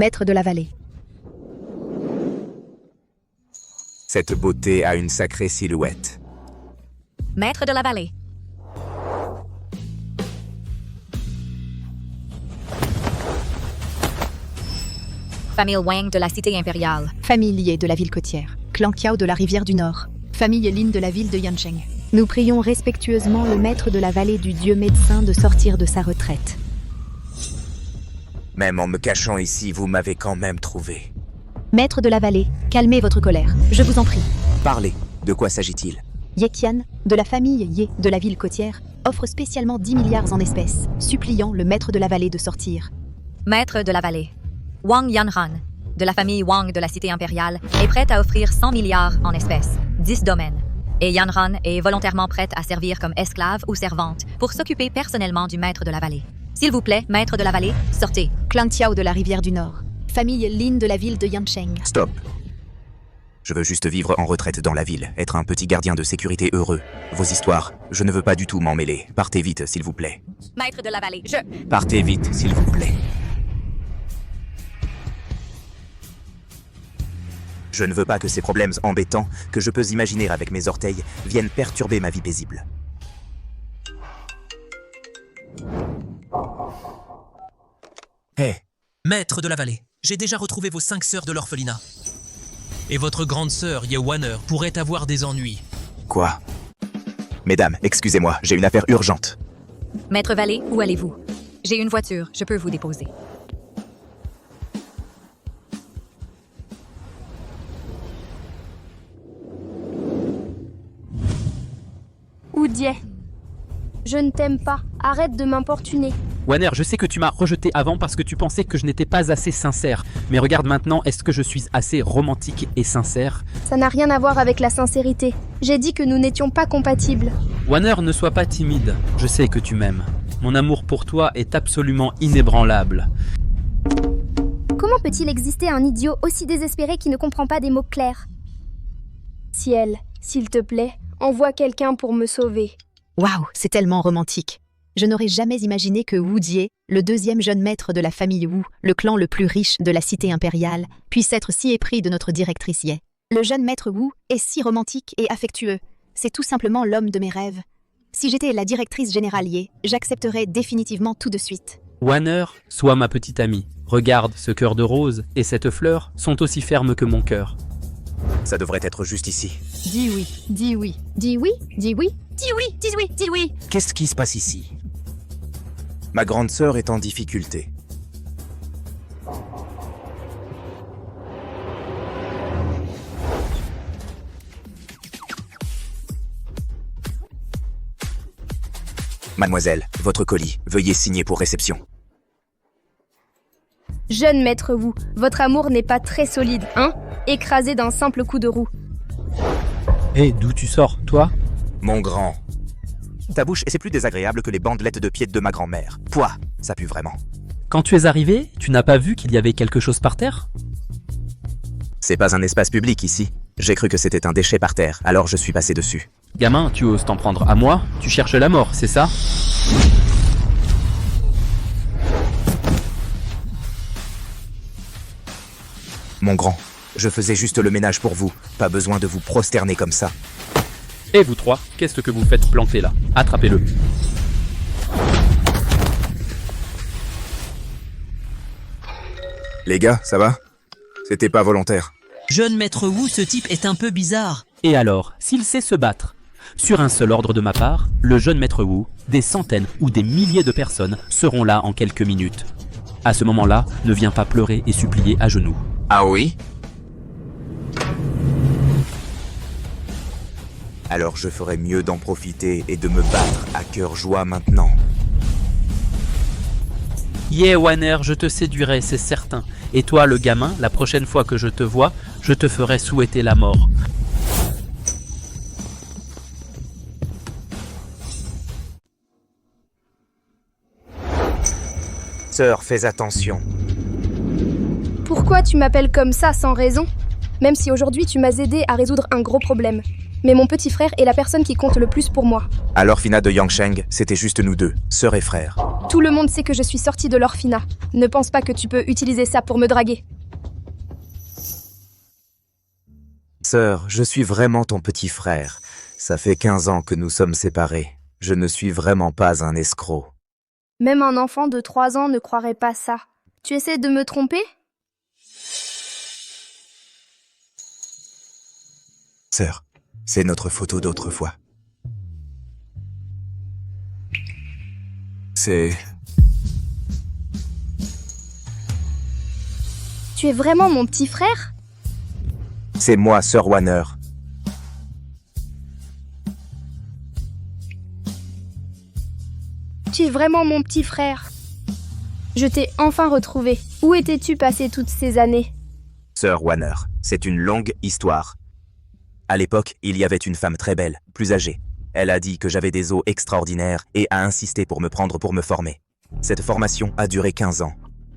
maître de la vallée. Cette beauté a une sacrée silhouette. Maître de la vallée. Famille Wang de la cité impériale. Famille liée de la ville côtière. Clan Kiao de la rivière du Nord. Famille Lin de la ville de Yancheng. Nous prions respectueusement le maître de la vallée du dieu médecin de sortir de sa retraite. Même en me cachant ici, vous m'avez quand même trouvé. Maître de la vallée, calmez votre colère, je vous en prie. Parlez, de quoi s'agit-il? Yeqian, de la famille Ye de la ville côtière, offre spécialement 10 milliards en espèces, suppliant le maître de la vallée de sortir. Maître de la vallée. Wang Yanran, de la famille Wang de la cité impériale, est prête à offrir 100 milliards en espèces, 10 domaines. Et Yanran est volontairement prête à servir comme esclave ou servante pour s'occuper personnellement du maître de la vallée. S'il vous plaît, maître de la vallée, sortez. Clan Kiao de la rivière du Nord. Famille Lin de la ville de Yancheng. Stop. Je veux juste vivre en retraite dans la ville, être un petit gardien de sécurité heureux. Vos histoires, je ne veux pas du tout m'en mêler. Partez vite, s'il vous plaît. Maître de la vallée, Partez vite, s'il vous plaît. Je ne veux pas que ces problèmes embêtants, que je peux imaginer avec mes orteils, viennent perturber ma vie paisible. Hé, maître de la vallée, j'ai déjà retrouvé vos 5 sœurs de l'orphelinat. Et votre grande sœur, Yewaner, pourrait avoir des ennuis. Quoi? Mesdames, excusez-moi, j'ai une affaire urgente. Maître Vallée, où allez-vous? J'ai une voiture, je peux vous déposer. Oudier. Je ne t'aime pas. Arrête de m'importuner. Wanner, je sais que tu m'as rejeté avant parce que tu pensais que je n'étais pas assez sincère. Mais regarde maintenant, est-ce que je suis assez romantique et sincère? Ça n'a rien à voir avec la sincérité. J'ai dit que nous n'étions pas compatibles. Wanner, ne sois pas timide. Je sais que tu m'aimes. Mon amour pour toi est absolument inébranlable. Comment peut-il exister un idiot aussi désespéré qui ne comprend pas des mots clairs? Ciel, s'il te plaît, envoie quelqu'un pour me sauver. Waouh, c'est tellement romantique. Je n'aurais jamais imaginé que Wu Jie, le deuxième jeune maître de la famille Wu, le clan le plus riche de la cité impériale, puisse être si épris de notre directrice Ye. Le jeune maître Wu est si romantique et affectueux. C'est tout simplement l'homme de mes rêves. Si j'étais la directrice générale Ye, j'accepterais définitivement tout de suite. Wanner, sois ma petite amie. Regarde, ce cœur de rose et cette fleur sont aussi fermes que mon cœur. Ça devrait être juste ici. Dis oui, dis oui, dis oui, dis oui, dis oui, dis oui, dis oui. Qu'est-ce qui se passe ici? Ma grande sœur est en difficulté. Mademoiselle, votre colis. Veuillez signer pour réception. Jeune maître Wu, votre amour n'est pas très solide, hein? Écrasé d'un simple coup de roue. Hé, d'où tu sors, toi? Mon grand. Ta bouche, c'est plus désagréable que les bandelettes de pied de ma grand-mère. Pouah, ça pue vraiment. Quand tu es arrivé, tu n'as pas vu qu'il y avait quelque chose par terre? C'est pas un espace public ici. J'ai cru que c'était un déchet par terre, alors je suis passé dessus. Gamin, tu oses t'en prendre à moi? Tu cherches la mort, c'est ça? Mon grand, je faisais juste le ménage pour vous. Pas besoin de vous prosterner comme ça. Et vous trois, qu'est-ce que vous faites planter là? Attrapez-le. Les gars, ça va? C'était pas volontaire. Jeune maître Wu, ce type est un peu bizarre. Et alors, s'il sait se battre? Sur un seul ordre de ma part, le jeune maître Wu, des centaines ou des milliers de personnes seront là en quelques minutes. À ce moment-là, ne viens pas pleurer et supplier à genoux. Ah oui? Alors je ferais mieux d'en profiter et de me battre à cœur joie maintenant. Yeah, Wanner, je te séduirai, c'est certain. Et toi, le gamin, la prochaine fois que je te vois, je te ferai souhaiter la mort. Sœur, fais attention. Pourquoi tu m'appelles comme ça sans raison? Même si aujourd'hui tu m'as aidé à résoudre un gros problème. Mais mon petit frère est la personne qui compte le plus pour moi. À l'orphelinat de Yancheng, c'était juste nous deux, sœur et frère. Tout le monde sait que je suis sortie de l'orphelinat. Ne pense pas que tu peux utiliser ça pour me draguer. Sœur, je suis vraiment ton petit frère. Ça fait 15 ans que nous sommes séparés. Je ne suis vraiment pas un escroc. Même un enfant de 3 ans ne croirait pas ça. Tu essaies de me tromper? Sœur, c'est notre photo d'autrefois. C'est... Tu es vraiment mon petit frère? C'est moi, Sœur Warner. Tu es vraiment mon petit frère. Je t'ai enfin retrouvé. Où étais-tu passé toutes ces années? Sœur Warner, c'est une longue histoire. À l'époque, il y avait une femme très belle, plus âgée. Elle a dit que j'avais des os extraordinaires et a insisté pour me prendre pour me former. Cette formation a duré 15 ans.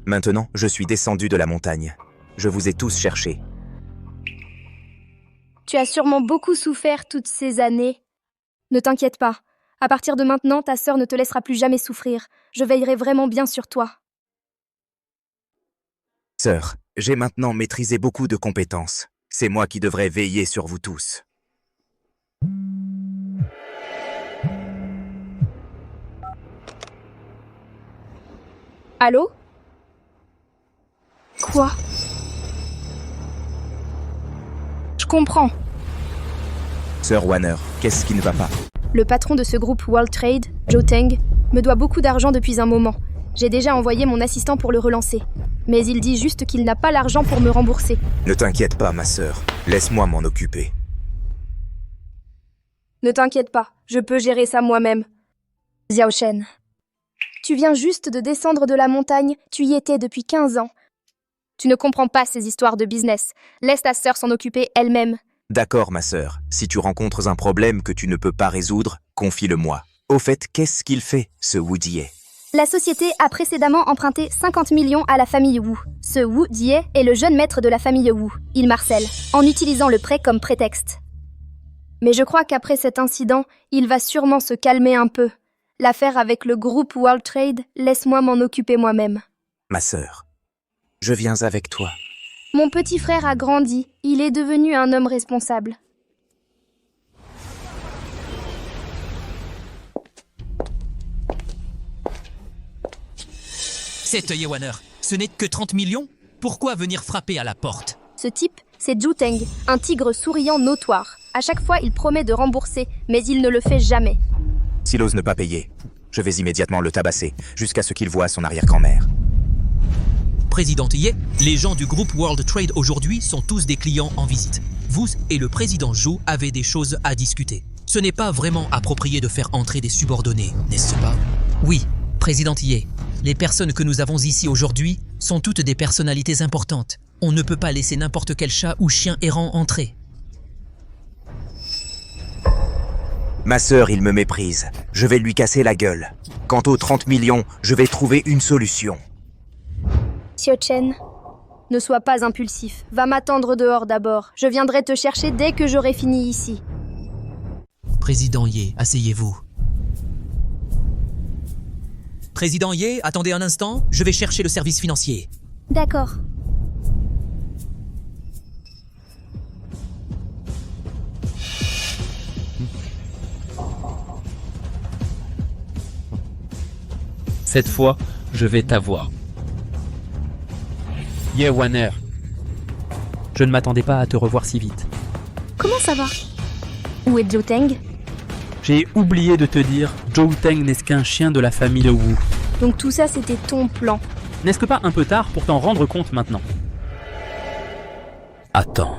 Maintenant, je suis descendu de la montagne. Je vous ai tous cherchés. Tu as sûrement beaucoup souffert toutes ces années. Ne t'inquiète pas. À partir de maintenant, ta sœur ne te laissera plus jamais souffrir. Je veillerai vraiment bien sur toi. Sœur, j'ai maintenant maîtrisé beaucoup de compétences. C'est moi qui devrais veiller sur vous tous. Allô? Quoi? Je comprends. Sœur Warner, qu'est-ce qui ne va pas? Le patron de ce groupe World Trade, Joe Teng, me doit beaucoup d'argent depuis un moment. J'ai déjà envoyé mon assistant pour le relancer. Mais il dit juste qu'il n'a pas l'argent pour me rembourser. Ne t'inquiète pas, ma sœur. Laisse-moi m'en occuper. Ne t'inquiète pas, je peux gérer ça moi-même. Xiao Shen. Tu viens juste de descendre de la montagne, tu y étais depuis 15 ans. Tu ne comprends pas ces histoires de business. Laisse ta sœur s'en occuper elle-même. D'accord, ma sœur. Si tu rencontres un problème que tu ne peux pas résoudre, confie-le-moi. Au fait, qu'est-ce qu'il fait, ce Wu Die? La société a précédemment emprunté 50 millions à la famille Wu. Ce Wu Die est le jeune maître de la famille Wu. Il marcelle, en utilisant le prêt comme prétexte. Mais je crois qu'après cet incident, il va sûrement se calmer un peu. L'affaire avec le groupe World Trade, laisse-moi m'en occuper moi-même. Ma sœur, je viens avec toi. Mon petit frère a grandi, il est devenu un homme responsable. C'est Yewaner. Ce n'est que 30 millions? Pourquoi venir frapper à la porte? Ce type, c'est Zhu Teng, un tigre souriant notoire. À chaque fois, il promet de rembourser, mais il ne le fait jamais. S'il ose ne pas payer, je vais immédiatement le tabasser, jusqu'à ce qu'il voie son arrière-grand-mère. Président Ye, les gens du groupe World Trade aujourd'hui sont tous des clients en visite. Vous et le président Zhou avez des choses à discuter. Ce n'est pas vraiment approprié de faire entrer des subordonnés, n'est-ce pas? Oui, président Ye. Les personnes que nous avons ici aujourd'hui sont toutes des personnalités importantes. On ne peut pas laisser n'importe quel chat ou chien errant entrer. Ma sœur, il me méprise. Je vais lui casser la gueule. Quant aux 30 millions, je vais trouver une solution. Xiao Chen, ne sois pas impulsif. Va m'attendre dehors d'abord. Je viendrai te chercher dès que j'aurai fini ici. Président Ye, asseyez-vous. Président Ye, attendez un instant, je vais chercher le service financier. D'accord. Cette fois, je vais t'avoir. Yewaner. Je ne m'attendais pas à te revoir si vite. Comment ça va? Où est Zhu Teng? J'ai oublié de te dire, Joe Teng n'est qu'un chien de la famille Wu. Donc tout ça, c'était ton plan. N'est-ce pas un peu tard pour t'en rendre compte maintenant? Attends.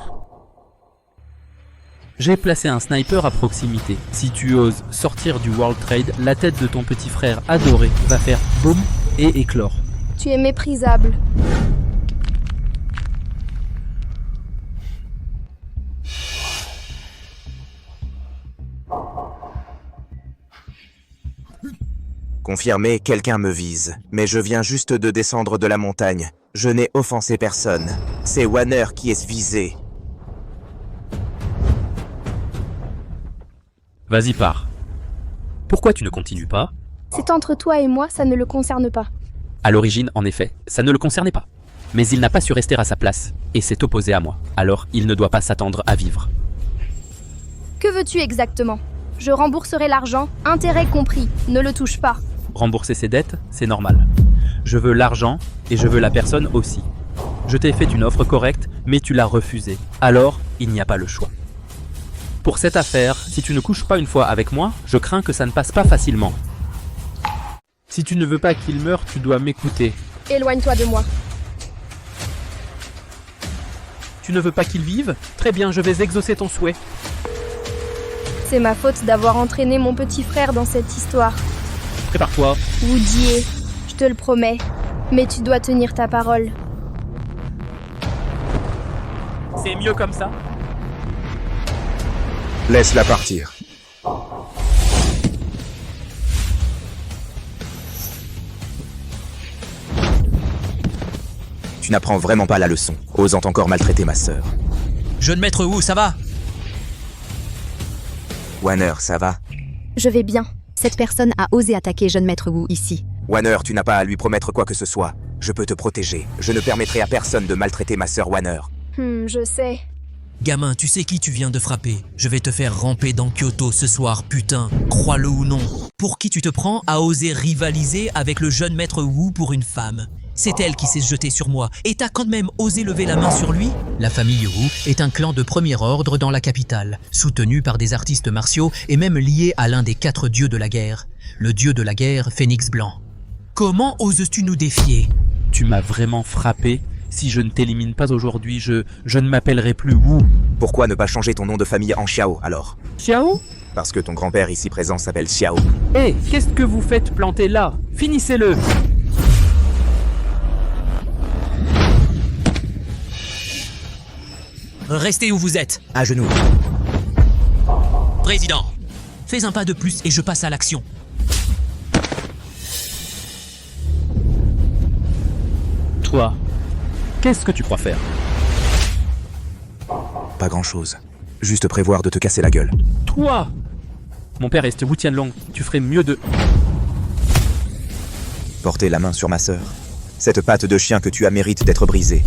J'ai placé un sniper à proximité. Si tu oses sortir du World Trade, la tête de ton petit frère adoré va faire boum et éclore. Tu es méprisable. Confirmé, quelqu'un me vise. Mais je viens juste de descendre de la montagne. Je n'ai offensé personne. C'est Warner qui est visé. Vas-y, pars. Pourquoi tu ne continues pas? C'est entre toi et moi, ça ne le concerne pas. À l'origine, en effet, ça ne le concernait pas. Mais il n'a pas su rester à sa place et s'est opposé à moi. Alors, il ne doit pas s'attendre à vivre. Que veux-tu exactement? Je rembourserai l'argent, intérêt compris, ne le touche pas. Rembourser ses dettes, c'est normal. Je veux l'argent et je veux la personne aussi. Je t'ai fait une offre correcte, mais tu l'as refusée. Alors, il n'y a pas le choix. Pour cette affaire, si tu ne couches pas une fois avec moi, je crains que ça ne passe pas facilement. Si tu ne veux pas qu'il meure, tu dois m'écouter. Éloigne-toi de moi. Tu ne veux pas qu'il vive? Très bien, je vais exaucer ton souhait. C'est ma faute d'avoir entraîné mon petit frère dans cette histoire. Prépare-toi. Woody, je te le promets, mais tu dois tenir ta parole. C'est mieux comme ça? Laisse-la partir. Tu n'apprends vraiment pas la leçon, osant encore maltraiter ma sœur. Jeune maître Wu, ça va? Wanner, ça va? Je vais bien. Cette personne a osé attaquer jeune maître Wu ici. Wanner, tu n'as pas à lui promettre quoi que ce soit. Je peux te protéger. Je ne permettrai à personne de maltraiter ma sœur Wanner. Je sais. Gamin, tu sais qui tu viens de frapper? Je vais te faire ramper dans Kyoto ce soir, putain. Crois-le ou non. Pour qui tu te prends à oser rivaliser avec le jeune maître Wu pour une femme? C'est elle qui s'est jetée sur moi, et t'as quand même osé lever la main sur lui? La famille Wu est un clan de premier ordre dans la capitale, soutenu par des artistes martiaux et même lié à l'un des 4 dieux de la guerre, le dieu de la guerre Phénix Blanc. Comment oses-tu nous défier? Tu m'as vraiment frappé. Si je ne t'élimine pas aujourd'hui, je ne m'appellerai plus Wu. Pourquoi ne pas changer ton nom de famille en Xiao, alors? Xiao? Parce que ton grand-père ici présent s'appelle Xiao. Hé, qu'est-ce que vous faites planter là? Finissez-le! Restez où vous êtes. À genoux. Président, fais un pas de plus et je passe à l'action. Toi, qu'est-ce que tu crois faire? Pas grand-chose. Juste prévoir de te casser la gueule. Toi! Mon père est Wu Tianlong, tu ferais mieux de... Porter la main sur ma sœur. Cette patte de chien que tu as mérite d'être brisée.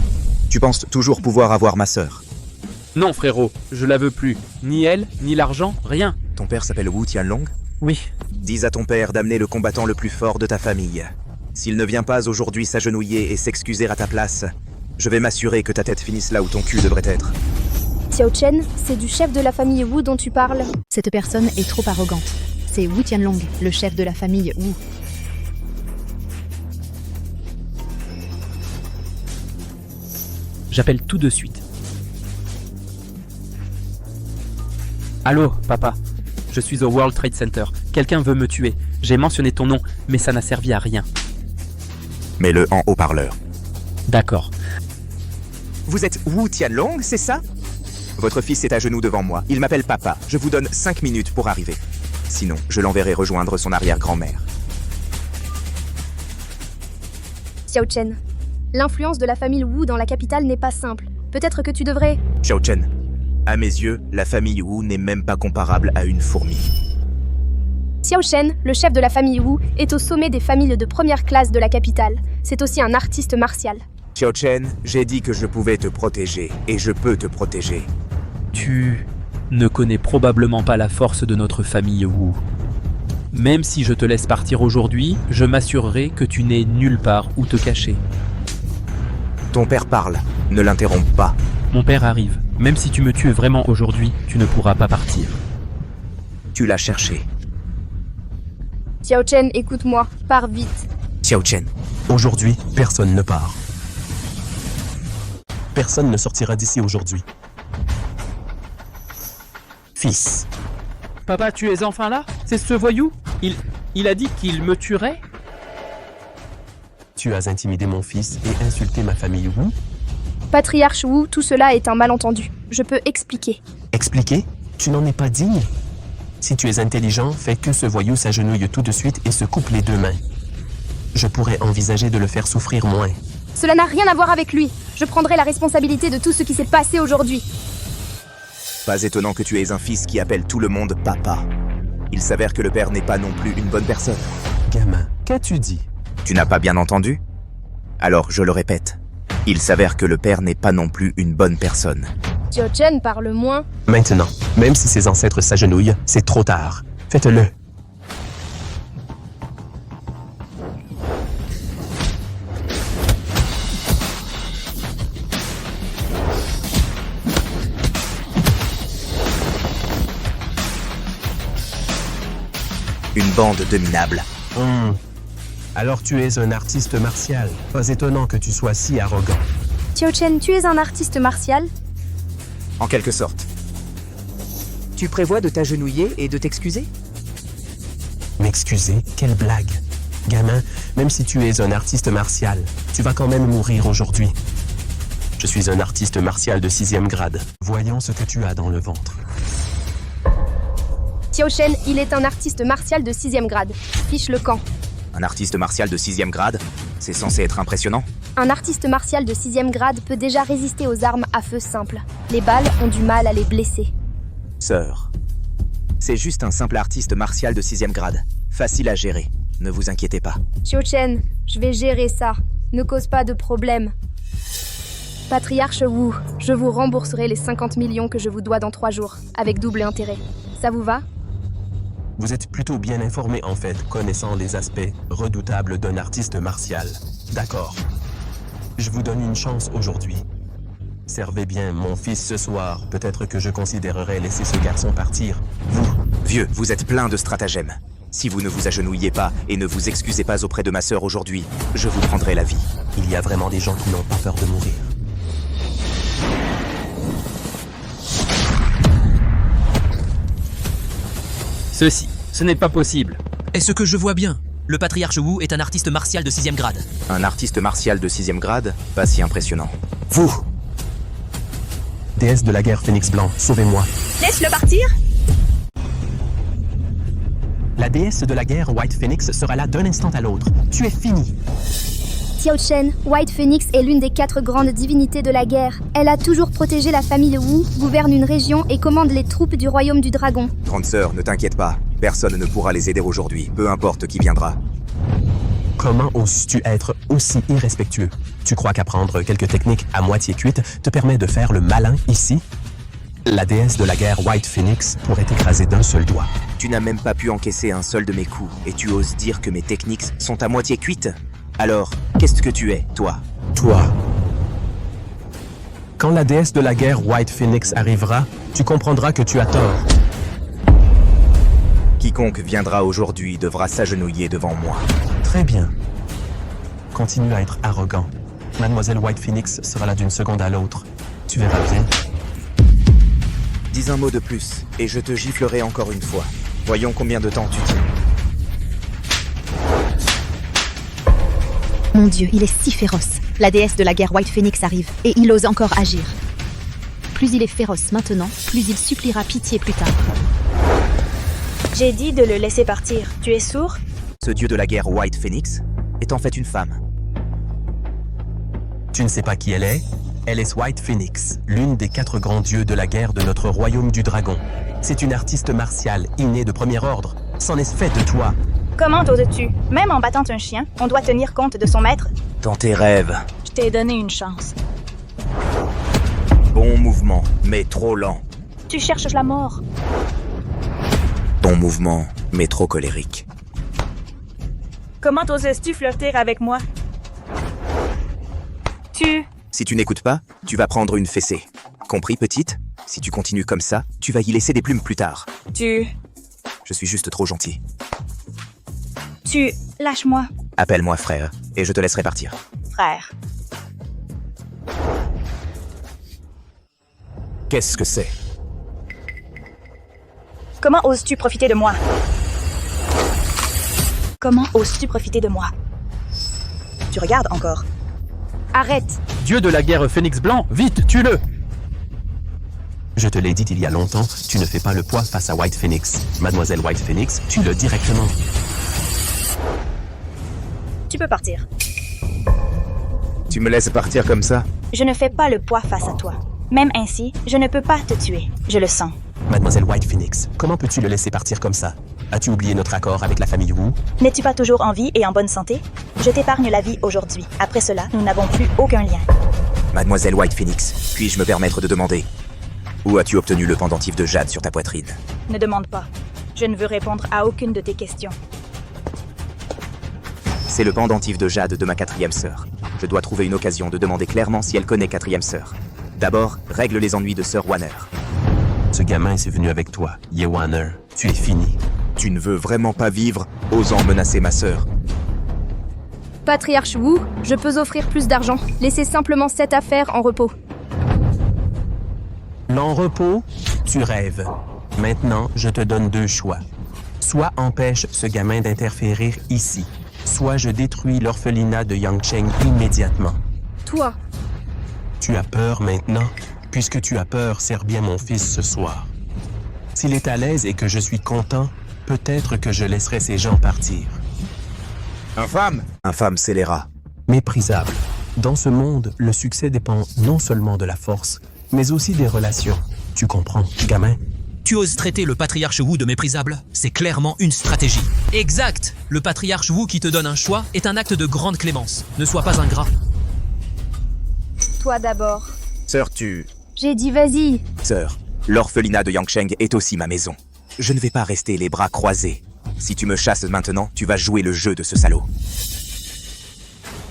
Tu penses toujours pouvoir avoir ma sœur. Non frérot, je la veux plus. Ni elle, ni l'argent, rien. Ton père s'appelle Wu Tianlong? Oui. Dis à ton père d'amener le combattant le plus fort de ta famille. S'il ne vient pas aujourd'hui s'agenouiller et s'excuser à ta place, je vais m'assurer que ta tête finisse là où ton cul devrait être. Xiao Chen, c'est du chef de la famille Wu dont tu parles. Cette personne est trop arrogante. C'est Wu Tianlong, le chef de la famille Wu. J'appelle tout de suite. Allô, papa. Je suis au World Trade Center. Quelqu'un veut me tuer. J'ai mentionné ton nom, mais ça n'a servi à rien. Mets-le en haut-parleur. D'accord. Vous êtes Wu Tianlong, c'est ça? Votre fils est à genoux devant moi. Il m'appelle papa. Je vous donne 5 minutes pour arriver. Sinon, je l'enverrai rejoindre son arrière-grand-mère. Xiao Chen, l'influence de la famille Wu dans la capitale n'est pas simple. Peut-être que tu devrais... Xiao Chen, à mes yeux, la famille Wu n'est même pas comparable à une fourmi. Xiao Chen, le chef de la famille Wu, est au sommet des familles de première classe de la capitale. C'est aussi un artiste martial. Xiao Chen, j'ai dit que je pouvais te protéger, et je peux te protéger. Tu ne connais probablement pas la force de notre famille Wu. Même si je te laisse partir aujourd'hui, je m'assurerai que tu n'aies nulle part où te cacher. Ton père parle, ne l'interromps pas. Mon père arrive. Même si tu me tues vraiment aujourd'hui, tu ne pourras pas partir. Tu l'as cherché. Xiao Chen, écoute-moi, pars vite. Xiao Chen, Aujourd'hui, personne ne part. Personne ne sortira d'ici aujourd'hui. Fils, Papa, tu es enfin là? C'est ce voyou? Il a dit qu'il me tuerait? tu as intimidé mon fils et insulté ma famille Wu? Patriarche Wu, tout cela est un malentendu. Je peux expliquer. Expliquer? Tu n'en es pas digne. Si tu es intelligent, fais que ce voyou s'agenouille tout de suite et se coupe les 2 mains. Je pourrais envisager de le faire souffrir moins. Cela n'a rien à voir avec lui. Je prendrai la responsabilité de tout ce qui s'est passé aujourd'hui. pas étonnant que tu aies un fils qui appelle tout le monde papa. Il s'avère que le père n'est pas non plus une bonne personne. Gamin, qu'as-tu dit? Tu n'as pas bien entendu? Alors je le répète. Il s'avère que le père n'est pas non plus une bonne personne. Tio-Chen parle moins. Maintenant, même si ses ancêtres s'agenouillent, c'est trop tard. Faites-le. Une bande de minables. Alors tu es un artiste martial. Pas étonnant que tu sois si arrogant. Tio-Chen, tu es un artiste martial? En quelque sorte. Tu prévois de t'agenouiller et de t'excuser? M'excuser? Quelle blague. Gamin, même si tu es un artiste martial, tu vas quand même mourir aujourd'hui. Je suis un artiste martial de 6e grade. Voyons ce que tu as dans le ventre. Tio-Chen, il est un artiste martial de 6e grade. Fiche le camp. Un artiste martial de 6e grade? C'est censé être impressionnant? Un artiste martial de 6e grade peut déjà résister aux armes à feu simples. Les balles ont du mal à les blesser. Sœur. C'est juste un simple artiste martial de 6e grade. Facile à gérer. Ne vous inquiétez pas. Tio-Chen, je vais gérer ça. Ne cause pas de problème. Patriarche Wu, je vous rembourserai les 50 millions que je vous dois dans 3 jours, avec double intérêt. Ça vous va? Vous êtes plutôt bien informé en fait, connaissant les aspects redoutables d'un artiste martial. D'accord. Je vous donne une chance aujourd'hui. Servez bien mon fils ce soir. Peut-être que je considérerais laisser ce garçon partir. Vous. Vieux, vous êtes plein de stratagèmes. Si vous ne vous agenouillez pas et ne vous excusez pas auprès de ma sœur aujourd'hui, je vous prendrai la vie. Il y a vraiment des gens qui n'ont pas peur de mourir. Ceci, ce n'est pas possible. Est-ce que je vois bien? Le patriarche Wu est un artiste martial de 6e grade. Un artiste martial de 6e grade? Pas si impressionnant. Vous! Déesse de la guerre Phénix Blanc, sauvez-moi. Laisse-le partir. La déesse de la guerre White Phoenix sera là d'un instant à l'autre. Tu es fini. Tio-Chen, White Phoenix est l'une des 4 grandes divinités de la guerre. Elle a toujours protégé la famille Wu, gouverne une région et commande les troupes du royaume du dragon. Grande sœur, ne t'inquiète pas. Personne ne pourra les aider aujourd'hui, peu importe qui viendra. Comment oses-tu être aussi irrespectueux? Tu crois qu'apprendre quelques techniques à moitié cuites te permet de faire le malin ici? La déesse de la guerre White Phoenix pourrait t'écraser d'un seul doigt. Tu n'as même pas pu encaisser un seul de mes coups, et tu oses dire que mes techniques sont à moitié cuites? Alors, qu'est-ce que tu es, toi? Toi. Quand la déesse de la guerre White Phoenix arrivera, tu comprendras que tu as tort. Quiconque viendra aujourd'hui devra s'agenouiller devant moi. Très bien. Continue à être arrogant. Mademoiselle White Phoenix sera là d'une seconde à l'autre. Tu verras bien. Dis un mot de plus, et je te giflerai encore une fois. Voyons combien de temps tu tiens. Mon Dieu, il est si féroce. La déesse de la guerre White Phoenix arrive, et il ose encore agir. Plus il est féroce maintenant, plus il suppliera pitié plus tard. J'ai dit de le laisser partir. Tu es sourd? Ce dieu de la guerre White Phoenix est en fait une femme. Tu ne sais pas qui elle est? Elle est White Phoenix, l'une des 4 grands dieux de la guerre de notre royaume du dragon. C'est une artiste martiale, innée de premier ordre. C'en est fait de toi. Comment oses-tu? Même en battant un chien, on doit tenir compte de son maître. Dans tes rêves. Je t'ai donné une chance. Bon mouvement, mais trop lent. Tu cherches la mort. Bon mouvement, mais trop colérique. Comment oses-tu flirter avec moi? Si tu n'écoutes pas, tu vas prendre une fessée. Compris, petite? Si tu continues comme ça, tu vas y laisser des plumes plus tard. Je suis juste trop gentil. Lâche-moi, Appelle-moi frère, et je te laisserai partir. frère. Qu'est-ce que c'est? Comment oses-tu profiter de moi? Comment oses-tu profiter de moi? Tu regardes encore. Arrête! Dieu de la guerre Phénix Blanc, vite, tue-le! Je te l'ai dit il y a longtemps, tu ne fais pas le poids face à White Phoenix. Mademoiselle White Phoenix, tue-le directement. Tu peux partir. Tu me laisses partir comme ça? Je ne fais pas le poids face à toi. Même ainsi, je ne peux pas te tuer. Je le sens. Mademoiselle White Phoenix, comment peux-tu le laisser partir comme ça? As-tu oublié notre accord avec la famille Wu? N'es-tu pas toujours en vie et en bonne santé? Je t'épargne la vie aujourd'hui. Après cela, nous n'avons plus aucun lien. Mademoiselle White Phoenix, puis-je me permettre de demander? Où as-tu obtenu le pendentif de jade sur ta poitrine? Ne demande pas. Je ne veux répondre à aucune de tes questions. C'est le pendentif de jade de ma 4e sœur. Je dois trouver une occasion de demander clairement si elle connaît 4e sœur. D'abord, règle les ennuis de sœur Warner. Ce gamin est venu avec toi, Ye Warner. Tu es fini. Tu ne veux vraiment pas vivre, osant menacer ma sœur. Patriarche Wu, je peux offrir plus d'argent. Laissez simplement cette affaire en repos. L'en-repos? Tu rêves. Maintenant, je te donne 2 choix. Soit empêche ce gamin d'interférer ici, soit je détruis l'orphelinat de Yangcheng immédiatement. Toi, Tu as peur maintenant? Puisque tu as peur, serre bien mon fils ce soir. S'il est à l'aise et que je suis content, peut-être que je laisserai ces gens partir. Infâme! Infâme scélérat. Méprisable. Dans ce monde, le succès dépend non seulement de la force, mais aussi des relations. Tu comprends, gamin? Tu oses traiter le patriarche Wu de méprisable? C'est clairement une stratégie. Exact! Le patriarche Wu qui te donne un choix est un acte de grande clémence. Ne sois pas ingrat. toi d'abord. Sœur, tu... J'ai dit vas-y. Sœur, l'orphelinat de Yangcheng est aussi ma maison. Je ne vais pas rester les bras croisés. Si tu me chasses maintenant, tu vas jouer le jeu de ce salaud.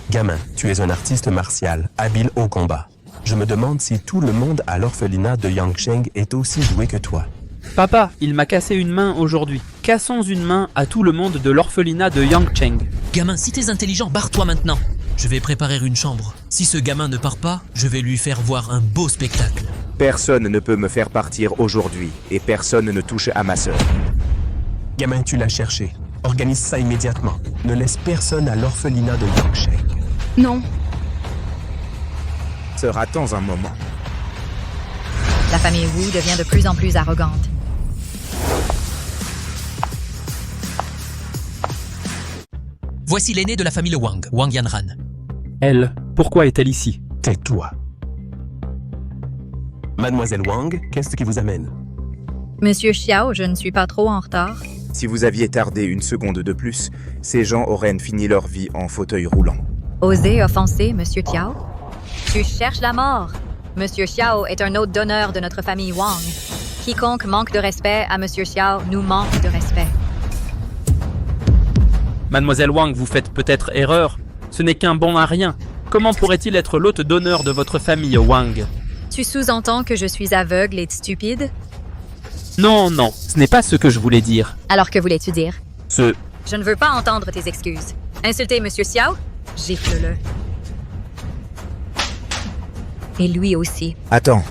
Gamin, tu es un artiste martial, habile au combat. Je me demande si tout le monde à l'orphelinat de Yangcheng est aussi doué que toi. Papa, il m'a cassé une main aujourd'hui. Cassons une main à tout le monde de l'orphelinat de Yangcheng. Gamin, si t'es intelligent, barre-toi maintenant. Je vais préparer une chambre. Si ce gamin ne part pas, je vais lui faire voir un beau spectacle. Personne ne peut me faire partir aujourd'hui, et personne ne touche à ma sœur. Gamin, tu l'as cherché. Organise ça immédiatement. Ne laisse personne à l'orphelinat de Yangcheng. Non. Sœur, attends un moment. La famille Wu devient de plus en plus arrogante. Voici l'aîné de la famille Wang, Wang Yanran. Elle, pourquoi est-elle ici? Tais-toi. Mademoiselle Wang, qu'est-ce qui vous amène? Monsieur Xiao, je ne suis pas trop en retard. Si vous aviez tardé une seconde de plus, ces gens auraient fini leur vie en fauteuil roulant. Osez offenser Monsieur Xiao? Tu cherches la mort. Monsieur Xiao est un hôte d'honneur de notre famille Wang. Quiconque manque de respect à Monsieur Xiao nous manque de respect. Mademoiselle Wang, vous faites peut-être erreur. Ce n'est qu'un bon à rien. Comment pourrait-il être l'hôte d'honneur de votre famille Wang? Tu sous-entends que je suis aveugle et stupide? Non, non, ce n'est pas ce que je voulais dire. Alors que voulais-tu dire? Ce... Je ne veux pas entendre tes excuses. Insulter Monsieur Xiao? Gifle-le. Et lui aussi. Attends.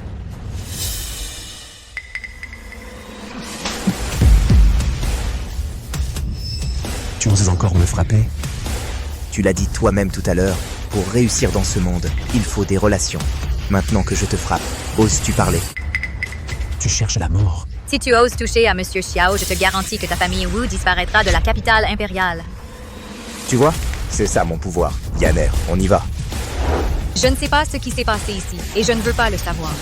Tu oses encore me frapper? Tu l'as dit toi-même tout à l'heure, pour réussir dans ce monde, il faut des relations. Maintenant que je te frappe, oses-tu parler? Tu cherches la mort. Si tu oses toucher à Monsieur Xiao, je te garantis que ta famille Wu disparaîtra de la capitale impériale. Tu vois? C'est ça mon pouvoir. Yanner, on y va. Je ne sais pas ce qui s'est passé ici, et je ne veux pas le savoir.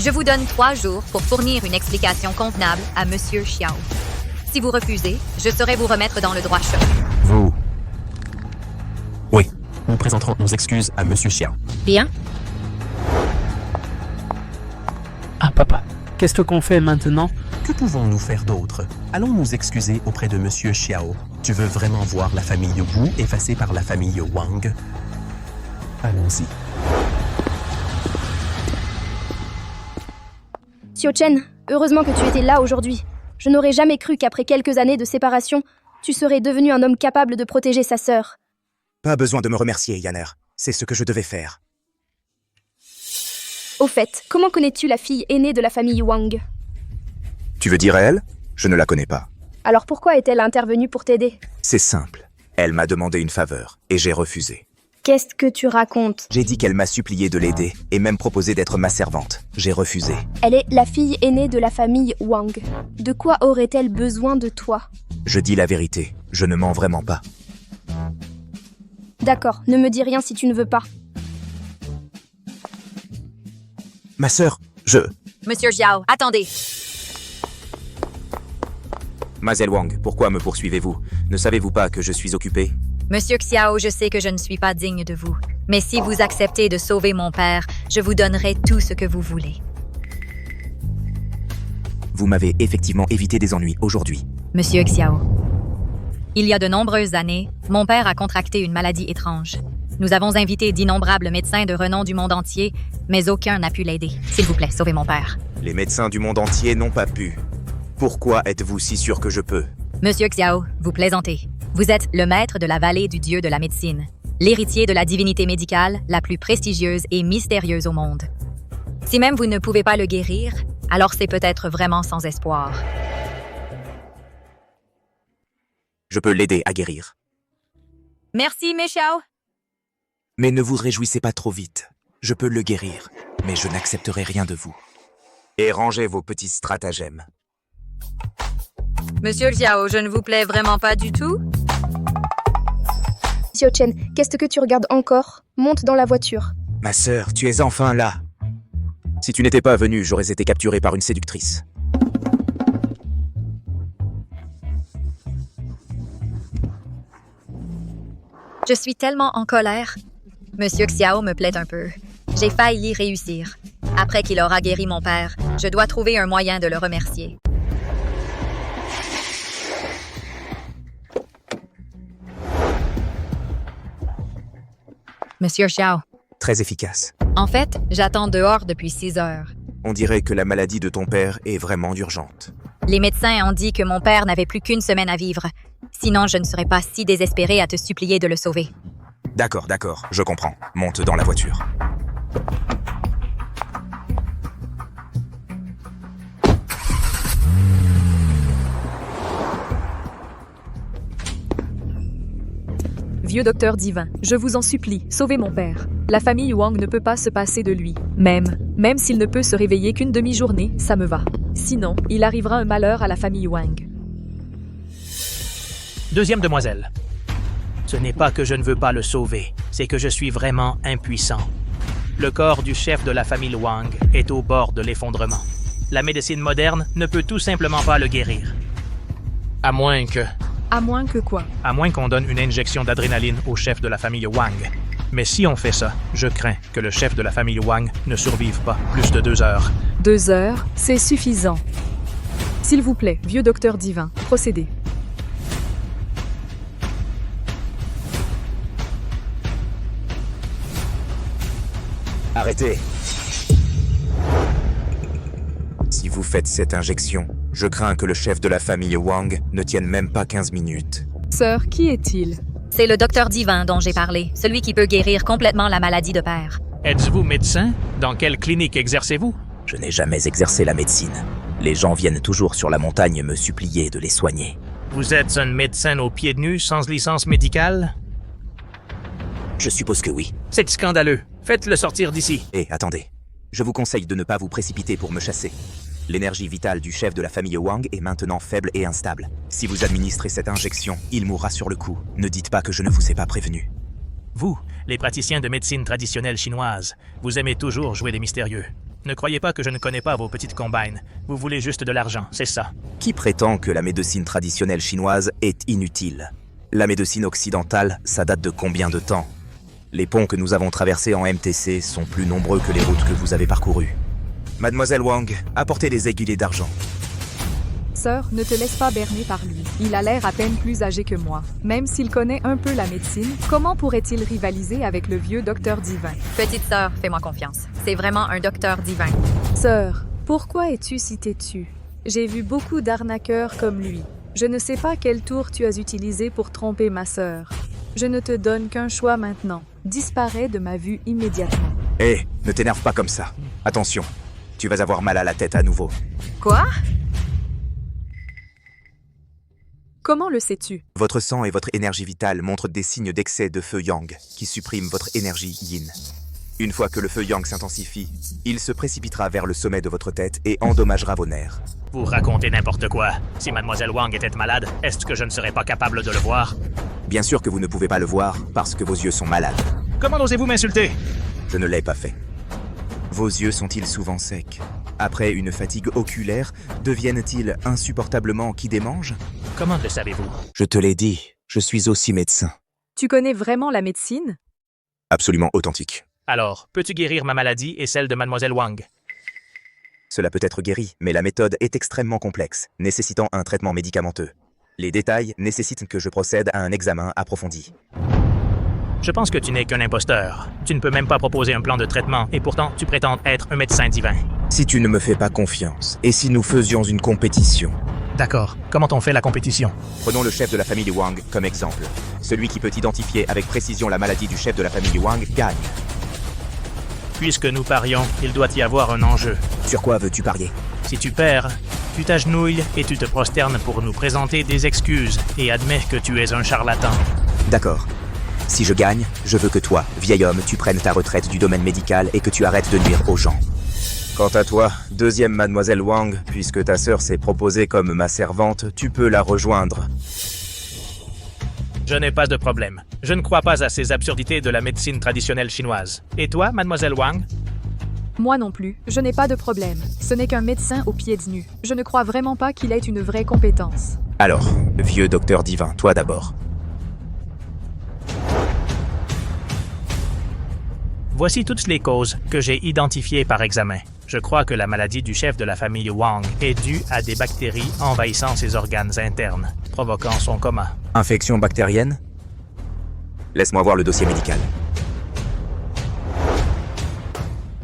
Je vous donne 3 jours pour fournir une explication convenable à Monsieur Xiao. Si vous refusez, je saurai vous remettre dans le droit chemin. Vous... Oui, nous présenterons nos excuses à Monsieur Xiao. Bien? Ah, papa, qu'est-ce qu'on fait maintenant? Que pouvons-nous faire d'autre? Allons nous excuser auprès de Monsieur Xiao. Tu veux vraiment voir la famille Wu effacée par la famille Wang? Allons-y. Xiao Chen, heureusement que tu étais là aujourd'hui. Je n'aurais jamais cru qu'après quelques années de séparation, tu serais devenu un homme capable de protéger sa sœur. Pas besoin de me remercier, Yanner. C'est ce que je devais faire. Au fait, comment connais-tu la fille aînée de la famille Wang? Tu veux dire elle? Je ne la connais pas. Alors pourquoi est-elle intervenue pour t'aider? C'est simple. Elle m'a demandé une faveur, et j'ai refusé. Qu'est-ce que tu racontes? J'ai dit qu'elle m'a supplié de l'aider, et même proposé d'être ma servante. J'ai refusé. Elle est la fille aînée de la famille Wang. De quoi aurait-elle besoin de toi? Je dis la vérité. Je ne mens vraiment pas. D'accord, ne me dis rien si tu ne veux pas. Ma sœur, Monsieur Xiao, attendez. Mazel Wang, pourquoi me poursuivez-vous? Ne savez-vous pas que je suis occupé? Monsieur Xiao, je sais que je ne suis pas digne de vous. Mais si vous acceptez de sauver mon père, je vous donnerai tout ce que vous voulez. Vous m'avez effectivement évité des ennuis aujourd'hui. Monsieur Xiao. Il y a de nombreuses années, mon père a contracté une maladie étrange. Nous avons invité d'innombrables médecins de renom du monde entier, mais aucun n'a pu l'aider. S'il vous plaît, sauvez mon père. Les médecins du monde entier n'ont pas pu. Pourquoi êtes-vous si sûr que je peux? Monsieur Xiao, vous plaisantez. Vous êtes le maître de la vallée du dieu de la médecine, l'héritier de la divinité médicale la plus prestigieuse et mystérieuse au monde. Si même vous ne pouvez pas le guérir, alors c'est peut-être vraiment sans espoir. Je peux l'aider à guérir. Merci, Xiao. Mais ne vous réjouissez pas trop vite. Je peux le guérir, mais je n'accepterai rien de vous. Et rangez vos petits stratagèmes. Monsieur Xiao, je ne vous plais vraiment pas du tout? Xiao Chen, qu'est-ce que tu regardes encore? Monte dans la voiture. Ma sœur, tu es enfin là. Si tu n'étais pas venue, j'aurais été capturé par une séductrice. Je suis tellement en colère. Monsieur Xiao me plaît un peu. J'ai failli y réussir. Après qu'il aura guéri mon père, je dois trouver un moyen de le remercier. Monsieur Xiao. Très efficace. En fait, j'attends dehors depuis 6 heures. On dirait que la maladie de ton père est vraiment urgente. Les médecins ont dit que mon père n'avait plus qu'une semaine à vivre. Sinon, je ne serais pas si désespérée à te supplier de le sauver. D'accord, je comprends. Monte dans la voiture. Vieux docteur divin, je vous en supplie, sauvez mon père. La famille Wang ne peut pas se passer de lui. Même s'il ne peut se réveiller qu'une demi-journée, ça me va. Sinon, il arrivera un malheur à la famille Wang. Deuxième demoiselle. Ce n'est pas que je ne veux pas le sauver, c'est que je suis vraiment impuissant. Le corps du chef de la famille Wang est au bord de l'effondrement. La médecine moderne ne peut tout simplement pas le guérir. À moins que quoi? À moins qu'on donne une injection d'adrénaline au chef de la famille Wang. Mais si on fait ça, je crains que le chef de la famille Wang ne survive pas plus de 2 heures. 2 heures, c'est suffisant. S'il vous plaît, vieux docteur divin, procédez. Arrêtez! Si vous faites cette injection, je crains que le chef de la famille Wang ne tienne même pas 15 minutes. Sœur, qui est-il? C'est le docteur divin dont j'ai parlé, celui qui peut guérir complètement la maladie de père. Êtes-vous médecin? Dans quelle clinique exercez-vous? Je n'ai jamais exercé la médecine. Les gens viennent toujours sur la montagne me supplier de les soigner. Vous êtes un médecin aux pieds nus sans licence médicale? Je suppose que oui. C'est scandaleux. Faites-le sortir d'ici. Attendez. Je vous conseille de ne pas vous précipiter pour me chasser. L'énergie vitale du chef de la famille Wang est maintenant faible et instable. Si vous administrez cette injection, il mourra sur le coup. Ne dites pas que je ne vous ai pas prévenu. Vous, les praticiens de médecine traditionnelle chinoise, vous aimez toujours jouer des mystérieux. Ne croyez pas que je ne connais pas vos petites combines. Vous voulez juste de l'argent, c'est ça. Qui prétend que la médecine traditionnelle chinoise est inutile? La médecine occidentale, ça date de combien de temps? Les ponts que nous avons traversés en MTC sont plus nombreux que les routes que vous avez parcourues. Mademoiselle Wang, apportez des aiguillets d'argent. Sœur, ne te laisse pas berner par lui. Il a l'air à peine plus âgé que moi. Même s'il connaît un peu la médecine, comment pourrait-il rivaliser avec le vieux docteur divin? Petite sœur, fais-moi confiance. C'est vraiment un docteur divin. Sœur, pourquoi es-tu si têtue? J'ai vu beaucoup d'arnaqueurs comme lui. Je ne sais pas quel tour tu as utilisé pour tromper ma sœur. Je ne te donne qu'un choix maintenant. Disparais de ma vue immédiatement. Ne t'énerve pas comme ça. Attention, tu vas avoir mal à la tête à nouveau. Quoi? Comment le sais-tu? Votre sang et votre énergie vitale montrent des signes d'excès de feu Yang, qui supprime votre énergie Yin. Une fois que le feu Yang s'intensifie, il se précipitera vers le sommet de votre tête et endommagera vos nerfs. Vous racontez n'importe quoi. Si Mademoiselle Wang était malade, est-ce que je ne serais pas capable de le voir? Bien sûr que vous ne pouvez pas le voir parce que vos yeux sont malades. Comment osez-vous m'insulter? Je ne l'ai pas fait. Vos yeux sont-ils souvent secs? après une fatigue oculaire, deviennent-ils insupportablement qui démangent? Comment le savez-vous? Je te l'ai dit, je suis aussi médecin. Tu connais vraiment la médecine? Absolument authentique. Alors, peux-tu guérir ma maladie et celle de Mademoiselle Wang? Cela peut être guéri, mais la méthode est extrêmement complexe, nécessitant un traitement médicamenteux. Les détails nécessitent que je procède à un examen approfondi. Je pense que tu n'es qu'un imposteur. Tu ne peux même pas proposer un plan de traitement et pourtant tu prétends être un médecin divin. Si tu ne me fais pas confiance, et si nous faisions une compétition? D'accord. Comment on fait la compétition? Prenons le chef de la famille Wang comme exemple. Celui qui peut identifier avec précision la maladie du chef de la famille Wang gagne. Puisque nous parions, il doit y avoir un enjeu. Sur quoi veux-tu parier? Si tu perds, tu t'agenouilles et tu te prosternes pour nous présenter des excuses et admets que tu es un charlatan. D'accord. Si je gagne, je veux que toi, vieil homme, tu prennes ta retraite du domaine médical et que tu arrêtes de nuire aux gens. Quant à toi, deuxième mademoiselle Wang, puisque ta sœur s'est proposée comme ma servante, tu peux la rejoindre. Je n'ai pas de problème. Je ne crois pas à ces absurdités de la médecine traditionnelle chinoise. Et toi, mademoiselle Wang? Moi non plus, je n'ai pas de problème. Ce n'est qu'un médecin aux pieds nus. Je ne crois vraiment pas qu'il ait une vraie compétence. Alors, vieux docteur divin, toi d'abord. Voici toutes les causes que j'ai identifiées par examen. Je crois que la maladie du chef de la famille Wang est due à des bactéries envahissant ses organes internes, provoquant son coma. Infection bactérienne? Laisse-moi voir le dossier médical.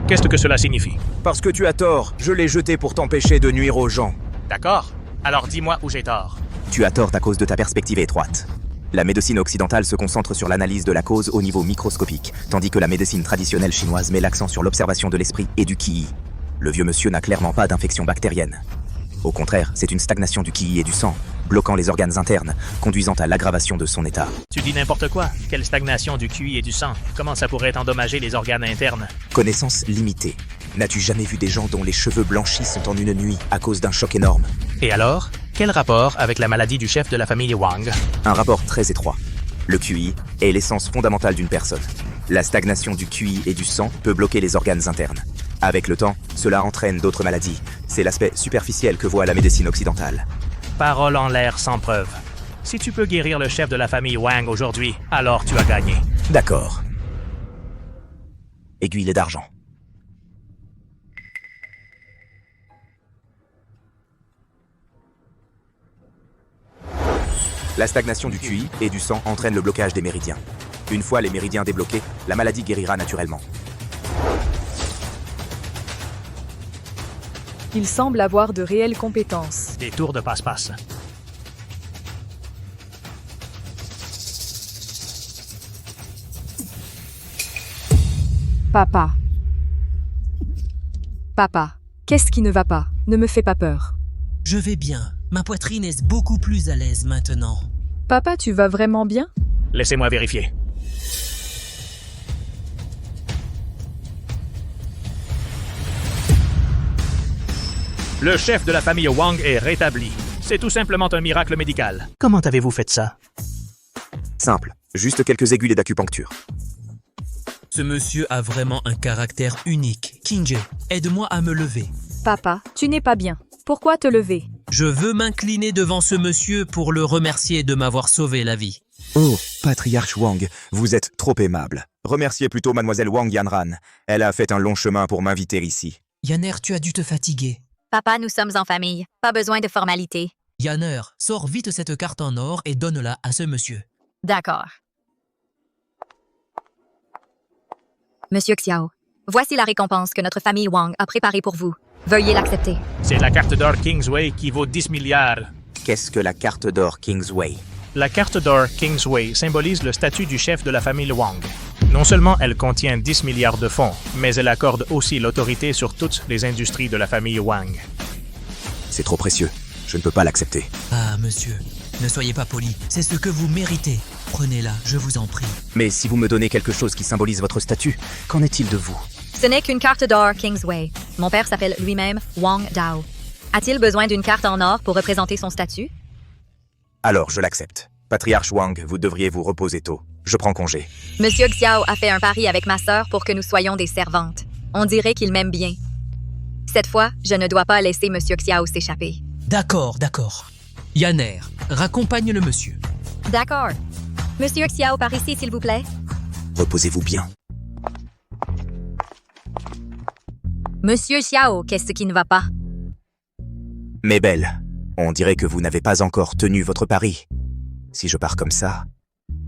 Qu'est-ce que cela signifie? Parce que tu as tort, je l'ai jeté pour t'empêcher de nuire aux gens. D'accord. Alors dis-moi où j'ai tort. Tu as tort à cause de ta perspective étroite. La médecine occidentale se concentre sur l'analyse de la cause au niveau microscopique, tandis que la médecine traditionnelle chinoise met l'accent sur l'observation de l'esprit et du qi. Le vieux monsieur n'a clairement pas d'infection bactérienne. Au contraire, c'est une stagnation du qi et du sang, bloquant les organes internes, conduisant à l'aggravation de son état. Tu dis n'importe quoi. Quelle stagnation du qi et du sang? Comment ça pourrait endommager les organes internes? Connaissance limitée. N'as-tu jamais vu des gens dont les cheveux blanchissent en une nuit à cause d'un choc énorme? Et alors? Quel rapport avec la maladie du chef de la famille Wang? Un rapport très étroit. Le QI est l'essence fondamentale d'une personne. La stagnation du QI et du sang peut bloquer les organes internes. Avec le temps, cela entraîne d'autres maladies. C'est l'aspect superficiel que voit la médecine occidentale. Parole en l'air sans preuve. Si tu peux guérir le chef de la famille Wang aujourd'hui, alors tu as gagné. D'accord. Aiguille d'argent. La stagnation du QI et du sang entraîne le blocage des méridiens. Une fois les méridiens débloqués, la maladie guérira naturellement. Il semble avoir de réelles compétences. Des tours de passe-passe. Papa. Papa, qu'est-ce qui ne va pas? Ne me fais pas peur. Je vais bien. Ma poitrine est beaucoup plus à l'aise maintenant. Papa, tu vas vraiment bien? Laissez-moi vérifier. Le chef de la famille Wang est rétabli. C'est tout simplement un miracle médical. Comment avez-vous fait ça? Simple, juste quelques aiguilles d'acupuncture. Ce monsieur a vraiment un caractère unique. Kinje, aide-moi à me lever. Papa, tu n'es pas bien. Pourquoi te lever? Je veux m'incliner devant ce monsieur pour le remercier de m'avoir sauvé la vie. Oh, patriarche Wang, vous êtes trop aimable. Remerciez plutôt mademoiselle Wang Yanran. Elle a fait un long chemin pour m'inviter ici. Yanner, tu as dû te fatiguer. Papa, nous sommes en famille. Pas besoin de formalités. Yanner, sors vite cette carte en or et donne-la à ce monsieur. D'accord. Monsieur Xiao, voici la récompense que notre famille Wang a préparée pour vous. Veuillez l'accepter. C'est la carte d'or Kingsway qui vaut 10 milliards. Qu'est-ce que la carte d'or Kingsway? La carte d'or Kingsway symbolise le statut du chef de la famille Wang. Non seulement elle contient 10 milliards de fonds, mais elle accorde aussi l'autorité sur toutes les industries de la famille Wang. C'est trop précieux. Je ne peux pas l'accepter. Ah, monsieur, ne soyez pas poli. C'est ce que vous méritez. Prenez-la, je vous en prie. Mais si vous me donnez quelque chose qui symbolise votre statut, qu'en est-il de vous? Ce n'est qu'une carte d'or Kingsway. Mon père s'appelle lui-même Wang Dao. A-t-il besoin d'une carte en or pour représenter son statut? Alors, je l'accepte. Patriarche Wang, vous devriez vous reposer tôt. Je prends congé. Monsieur Xiao a fait un pari avec ma sœur pour que nous soyons des servantes. On dirait qu'il m'aime bien. Cette fois, je ne dois pas laisser Monsieur Xiao s'échapper. D'accord, d'accord. Yanner, raccompagne le monsieur. D'accord. Monsieur Xiao, par ici, s'il vous plaît. Reposez-vous bien. Monsieur Xiao, qu'est-ce qui ne va pas? Mais belle, on dirait que vous n'avez pas encore tenu votre pari. Si je pars comme ça,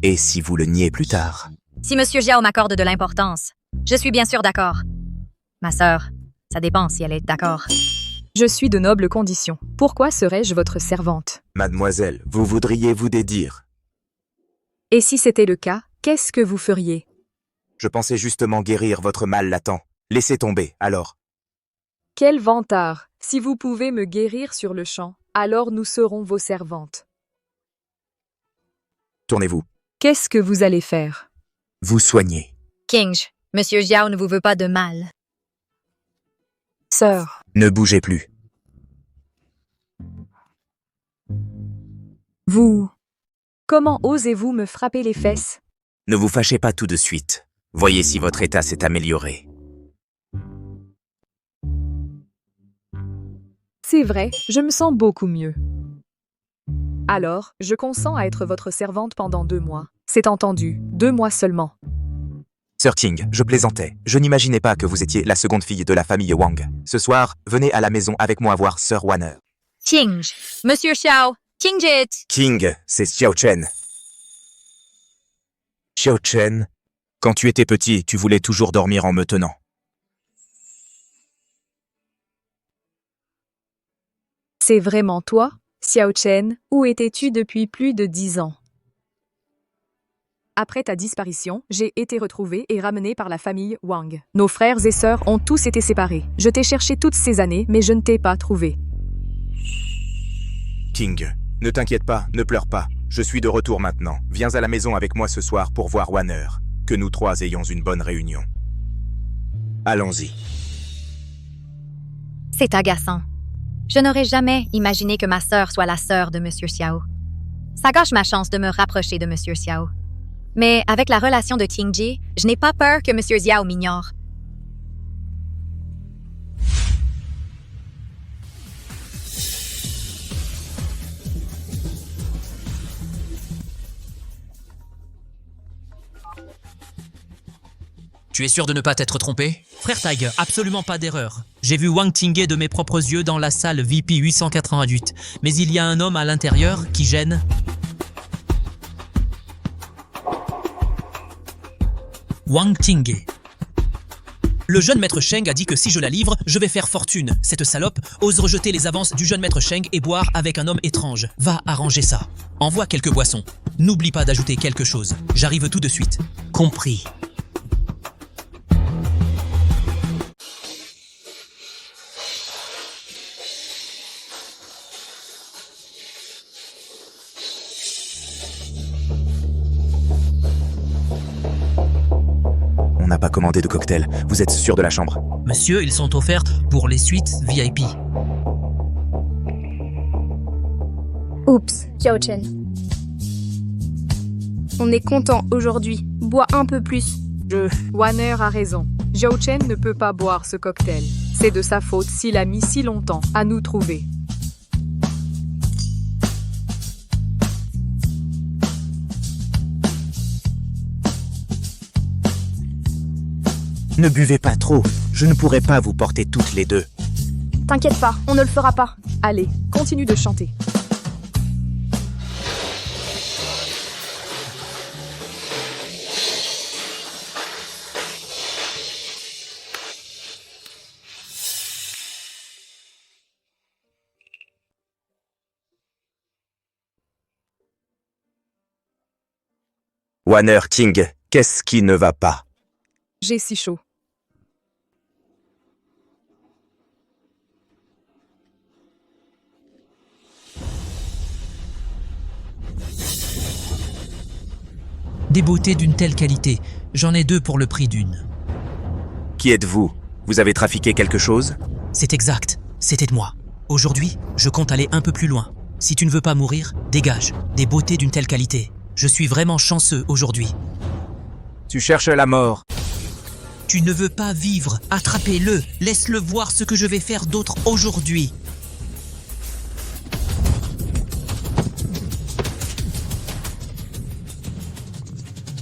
et si vous le niez plus tard? Si Monsieur Xiao m'accorde de l'importance, je suis bien sûr d'accord. Ma sœur, ça dépend si elle est d'accord. Je suis de noble condition. Pourquoi serais-je votre servante? Mademoiselle, vous voudriez vous dédire. Et si c'était le cas, qu'est-ce que vous feriez? Je pensais justement guérir votre mal latent. Laissez tomber, alors. Quel vantard! Si vous pouvez me guérir sur le champ, alors nous serons vos servantes. Tournez-vous. Qu'est-ce que vous allez faire? Vous soignez. King, Monsieur Xiao ne vous veut pas de mal. Sœur. Ne bougez plus. Vous... Comment osez-vous me frapper les fesses? Ne vous fâchez pas tout de suite. Voyez si votre état s'est amélioré. C'est vrai, je me sens beaucoup mieux. Alors, je consens à être votre servante pendant 2 mois. C'est entendu, 2 mois seulement. Sir King, je plaisantais. Je n'imaginais pas que vous étiez la seconde fille de la famille Wang. Ce soir, venez à la maison avec moi voir Sir Wanner. King, Monsieur Xiao, Kingjit. King, c'est Xiao Chen. Xiao Chen, quand tu étais petit, tu voulais toujours dormir en me tenant. C'est vraiment toi, Xiao Chen? Où étais-tu depuis plus de 10 ans? Après ta disparition, j'ai été retrouvée et ramenée par la famille Wang. Nos frères et sœurs ont tous été séparés. Je t'ai cherché toutes ces années, mais je ne t'ai pas trouvé. King, ne t'inquiète pas, ne pleure pas. Je suis de retour maintenant. Viens à la maison avec moi ce soir pour voir Wanner. Que nous 3 ayons une bonne réunion. Allons-y. C'est agaçant. Je n'aurais jamais imaginé que ma sœur soit la sœur de Monsieur Xiao. Ça gâche ma chance de me rapprocher de Monsieur Xiao. Mais avec la relation de Tingji, je n'ai pas peur que Monsieur Xiao m'ignore. Tu es sûr de ne pas t'être trompé? Frère Tiger, absolument pas d'erreur. J'ai vu Wang Tingye de mes propres yeux dans la salle VIP 888, mais il y a un homme à l'intérieur qui gêne. Wang Tingye. Le jeune maître Sheng a dit que si je la livre, je vais faire fortune. Cette salope ose rejeter les avances du jeune maître Sheng et boire avec un homme étrange. Va arranger ça. Envoie quelques boissons. N'oublie pas d'ajouter quelque chose. J'arrive tout de suite. Compris. On n'a pas commandé de cocktail. Vous êtes sûr de la chambre? Monsieur, ils sont offerts pour les suites VIP. Oups, Xiao Chen. On est content aujourd'hui. Bois un peu plus. Wanner a raison. Xiao Chen ne peut pas boire ce cocktail. C'est de sa faute s'il a mis si longtemps à nous trouver. Ne buvez pas trop. Je ne pourrai pas vous porter toutes les deux. T'inquiète pas, on ne le fera pas. Allez, continue de chanter. Wanner, King, qu'est-ce qui ne va pas? J'ai si chaud. Des beautés d'une telle qualité, j'en ai 2 pour le prix d'une. Qui êtes-vous? Vous avez trafiqué quelque chose? C'est exact, c'était de moi. Aujourd'hui, je compte aller un peu plus loin. Si tu ne veux pas mourir, dégage. Des beautés d'une telle qualité. Je suis vraiment chanceux aujourd'hui. Tu cherches la mort. Tu ne veux pas vivre. Attrapez-le. Laisse-le voir ce que je vais faire d'autre aujourd'hui.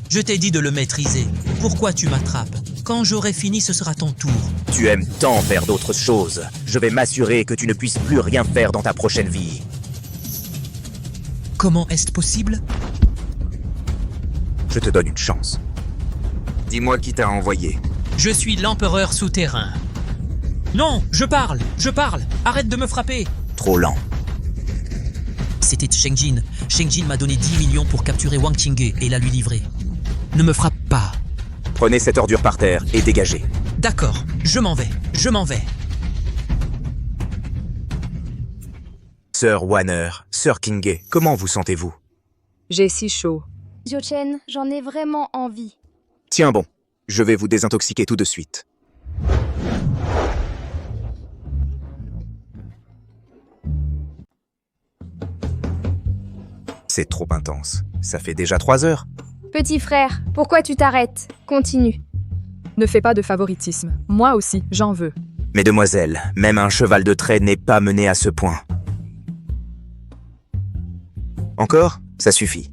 Je t'ai dit de le maîtriser. Pourquoi tu m'attrapes? Quand j'aurai fini, ce sera ton tour. Tu aimes tant faire d'autres choses. Je vais m'assurer que tu ne puisses plus rien faire dans ta prochaine vie. Comment est-ce possible? Je te donne une chance. Dis-moi qui t'a envoyé. Je suis l'empereur souterrain. Non, je parle. Arrête de me frapper. Trop lent. C'était Shengjin. Shengjin m'a donné 10 millions pour capturer Wang Qingge et la lui livrer. Ne me frappe pas. Prenez cette ordure par terre et dégagez. D'accord, je m'en vais. Sœur Wanner, Sœur Qingge, comment vous sentez-vous? J'ai si chaud. Xiaochen, j'en ai vraiment envie. Tiens bon, je vais vous désintoxiquer tout de suite. C'est trop intense. Ça fait déjà 3 heures. Petit frère, pourquoi tu t'arrêtes? Continue. Ne fais pas de favoritisme. Moi aussi, j'en veux. Mesdemoiselles, même un cheval de trait n'est pas mené à ce point. Encore? Ça suffit.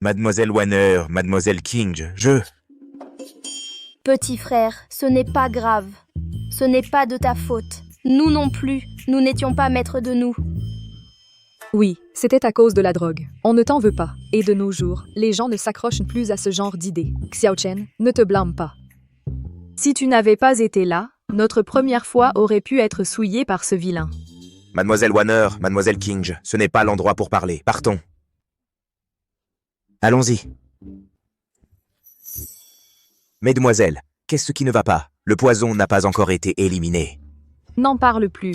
Mademoiselle Wanner, Mademoiselle Qingge, Petit frère, ce n'est pas grave. Ce n'est pas de ta faute. Nous non plus, nous n'étions pas maîtres de nous. Oui, c'était à cause de la drogue. On ne t'en veut pas. Et de nos jours, les gens ne s'accrochent plus à ce genre d'idées. Xiaochen, ne te blâme pas. Si tu n'avais pas été là, notre première fois aurait pu être souillée par ce vilain. Mademoiselle Wanner, Mademoiselle Qingge, ce n'est pas l'endroit pour parler. Partons. Allons-y. Mesdemoiselles, qu'est-ce qui ne va pas? Le poison n'a pas encore été éliminé. N'en parle plus.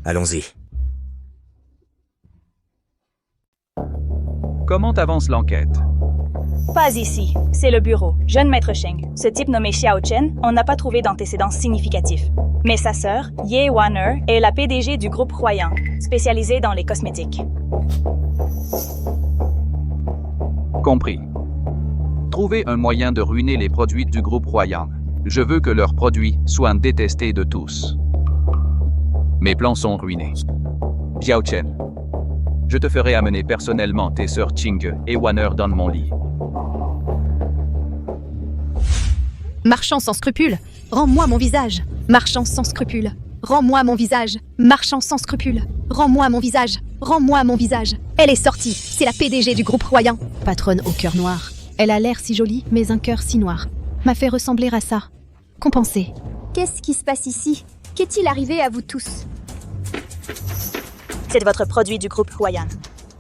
Allons-y. Comment avance l'enquête? Pas ici, c'est le bureau. Jeune maître Sheng. Ce type nommé Xiao Chen, on n'a pas trouvé d'antécédents significatifs. Mais sa sœur, Ye Wanner, est la PDG du groupe Huayan, spécialisé dans les cosmétiques. Compris. Trouvez un moyen de ruiner les produits du groupe Huayan. Je veux que leurs produits soient détestés de tous. Mes plans sont ruinés. Xiao Chen, je te ferai amener personnellement tes sœurs Qingge et Wanner dans mon lit. Marchand sans scrupules, rends-moi mon visage. Marchand sans scrupules, rends-moi mon visage. Marchand sans scrupules, rends-moi mon visage. Rends-moi mon visage. Elle est sortie, c'est la PDG du groupe Huayan. Patronne au cœur noir. Elle a l'air si jolie, mais un cœur si noir. M'a fait ressembler à ça. Compensé. Qu'est-ce qui se passe ici? Qu'est-il arrivé à vous tous? C'est votre produit du groupe Huayan.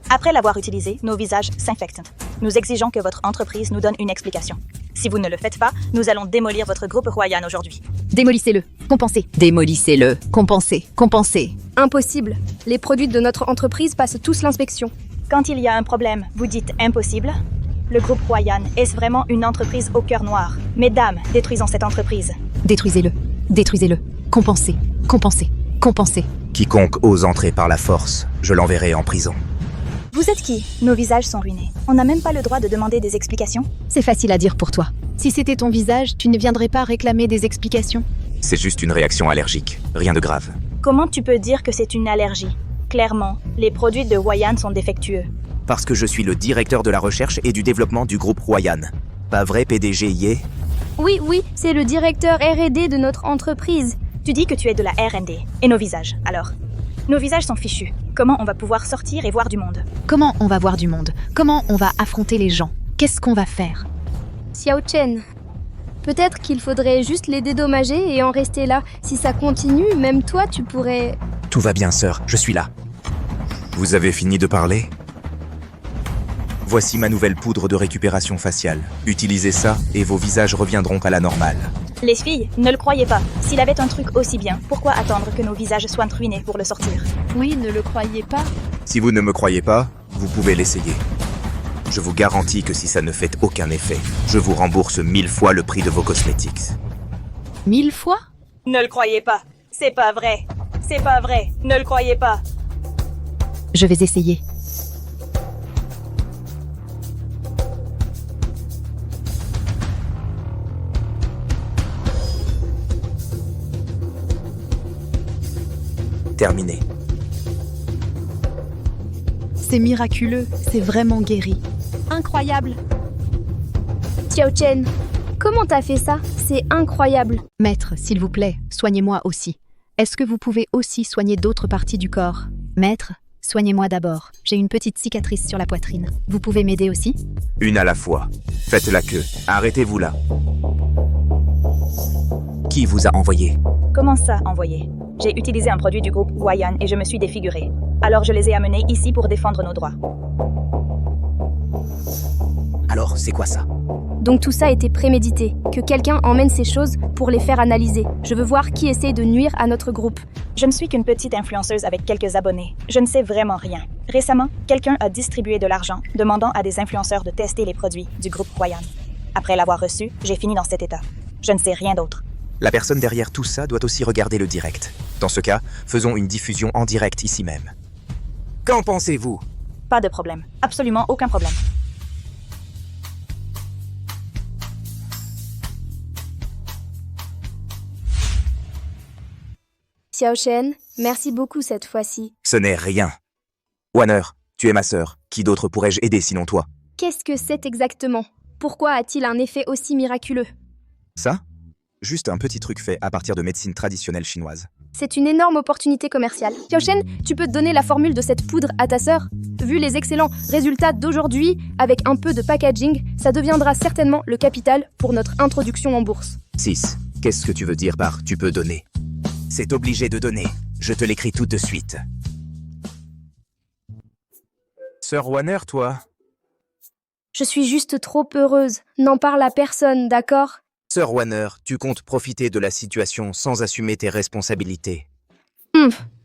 Après l'avoir utilisé, nos visages s'infectent. Nous exigeons que votre entreprise nous donne une explication. Si vous ne le faites pas, nous allons démolir votre groupe Huayan aujourd'hui. Démolissez-le. Compensez. Démolissez-le. Compensez. Compensez. Impossible. Les produits de notre entreprise passent tous l'inspection. Quand il y a un problème, vous dites impossible? Le groupe Huayan est vraiment une entreprise au cœur noir. Mesdames, détruisons cette entreprise. Détruisez-le. Détruisez-le. Compensez. Compensez. Compensez. Quiconque ose entrer par la force, je l'enverrai en prison. Vous êtes qui? Nos visages sont ruinés. On n'a même pas le droit de demander des explications? C'est facile à dire pour toi. Si c'était ton visage, tu ne viendrais pas réclamer des explications. C'est juste une réaction allergique, rien de grave. Comment tu peux dire que c'est une allergie? Clairement, les produits de Huayan sont défectueux. Parce que je suis le directeur de la recherche et du développement du groupe Huayan. Pas vrai, PDG Ye? Oui, c'est le directeur R&D de notre entreprise. Tu dis que tu es de la R&D. Et nos visages, alors? Nos visages sont fichus. Comment on va pouvoir sortir et voir du monde? Comment on va voir du monde? Comment on va affronter les gens? Qu'est-ce qu'on va faire? Xiao Chen, peut-être qu'il faudrait juste les dédommager et en rester là. Si ça continue, même toi, tu pourrais... Tout va bien, sœur, je suis là. Vous avez fini de parler? Voici ma nouvelle poudre de récupération faciale. Utilisez ça et vos visages reviendront à la normale. Les filles, ne le croyez pas. S'il avait un truc aussi bien, pourquoi attendre que nos visages soient ruinés pour le sortir? Oui, ne le croyez pas. Si vous ne me croyez pas, vous pouvez l'essayer. Je vous garantis que si ça ne fait aucun effet, je vous rembourse 1000 fois le prix de vos cosmétiques. 1000 fois? Ne le croyez pas. C'est pas vrai. C'est pas vrai. Ne le croyez pas. Je vais essayer. Terminé. C'est miraculeux, c'est vraiment guéri. Incroyable. Xiao Chen, comment t'as fait ça? C'est incroyable. Maître, s'il vous plaît, soignez-moi aussi. Est-ce que vous pouvez aussi soigner d'autres parties du corps? Maître, soignez-moi d'abord. J'ai une petite cicatrice sur la poitrine. Vous pouvez m'aider aussi? Une à la fois. Faites la queue. Arrêtez-vous là. Qui vous a envoyé? Comment ça, envoyé? J'ai utilisé un produit du groupe Huayan et je me suis défiguré. Alors je les ai amenés ici pour défendre nos droits. Alors, c'est quoi ça? Donc tout ça était prémédité. Que quelqu'un emmène ces choses pour les faire analyser. Je veux voir qui essaie de nuire à notre groupe. Je ne suis qu'une petite influenceuse avec quelques abonnés. Je ne sais vraiment rien. Récemment, quelqu'un a distribué de l'argent, demandant à des influenceurs de tester les produits du groupe Huayan. Après l'avoir reçu, j'ai fini dans cet état. Je ne sais rien d'autre. La personne derrière tout ça doit aussi regarder le direct. Dans ce cas, faisons une diffusion en direct ici même. Qu'en pensez-vous? Pas de problème. Absolument aucun problème. Xiao Chen, merci beaucoup cette fois-ci. Ce n'est rien. Wanner, tu es ma sœur. Qui d'autre pourrais-je aider sinon toi? Qu'est-ce que c'est exactement? Pourquoi a-t-il un effet aussi miraculeux? Ça? Juste un petit truc fait à partir de médecine traditionnelle chinoise. C'est une énorme opportunité commerciale. Xiao Chen, tu peux donner la formule de cette poudre à ta sœur? Vu les excellents résultats d'aujourd'hui, avec un peu de packaging, ça deviendra certainement le capital pour notre introduction en bourse. 6. Qu'est-ce que tu veux dire par « tu peux donner » ? C'est obligé de donner. Je te l'écris tout de suite. Sœur Wanner, toi? Je suis juste trop heureuse. N'en parle à personne, d'accord? Sœur Wanner, tu comptes profiter de la situation sans assumer tes responsabilités.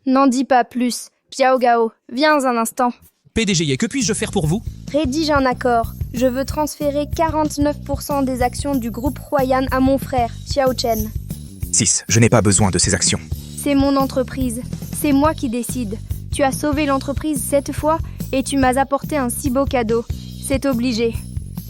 N'en dis pas plus. Piao Gao, viens un instant. PDG, que puis-je faire pour vous? Rédige un accord. Je veux transférer 49% des actions du groupe Huayan à mon frère, Xiao Chen. 6. Je n'ai pas besoin de ces actions. C'est mon entreprise. C'est moi qui décide. Tu as sauvé l'entreprise 7 fois et tu m'as apporté un si beau cadeau. C'est obligé.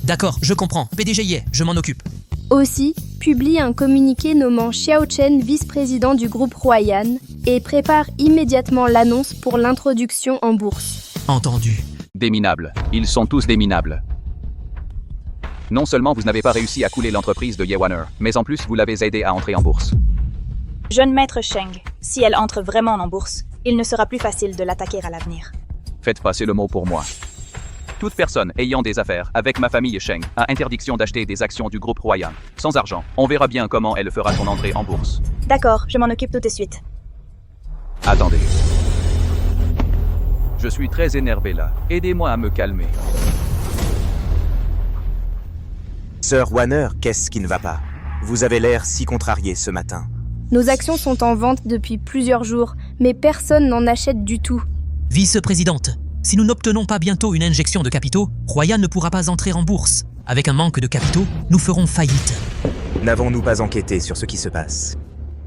D'accord, je comprends. PDG, je m'en occupe. Aussi, publie un communiqué nommant Xiao Chen vice-président du groupe Huayan et prépare immédiatement l'annonce pour l'introduction en bourse. Entendu. Des minables. Ils sont tous des minables. Non seulement vous n'avez pas réussi à couler l'entreprise de Yewaner, mais en plus vous l'avez aidé à entrer en bourse. Jeune maître Sheng, si elle entre vraiment en bourse, il ne sera plus facile de l'attaquer à l'avenir. Faites passer le mot pour moi. Toute personne ayant des affaires avec ma famille Sheng a interdiction d'acheter des actions du groupe Huayan. Sans argent, on verra bien comment elle fera son entrée en bourse. D'accord, je m'en occupe tout de suite. Attendez. Je suis très énervé là. Aidez-moi à me calmer. Sœur Wanner, qu'est-ce qui ne va pas? Vous avez l'air si contrarié ce matin. Nos actions sont en vente depuis plusieurs jours, mais personne n'en achète du tout. Vice-présidente, si nous n'obtenons pas bientôt une injection de capitaux, Huayan ne pourra pas entrer en bourse. Avec un manque de capitaux, nous ferons faillite. N'avons-nous pas enquêté sur ce qui se passe?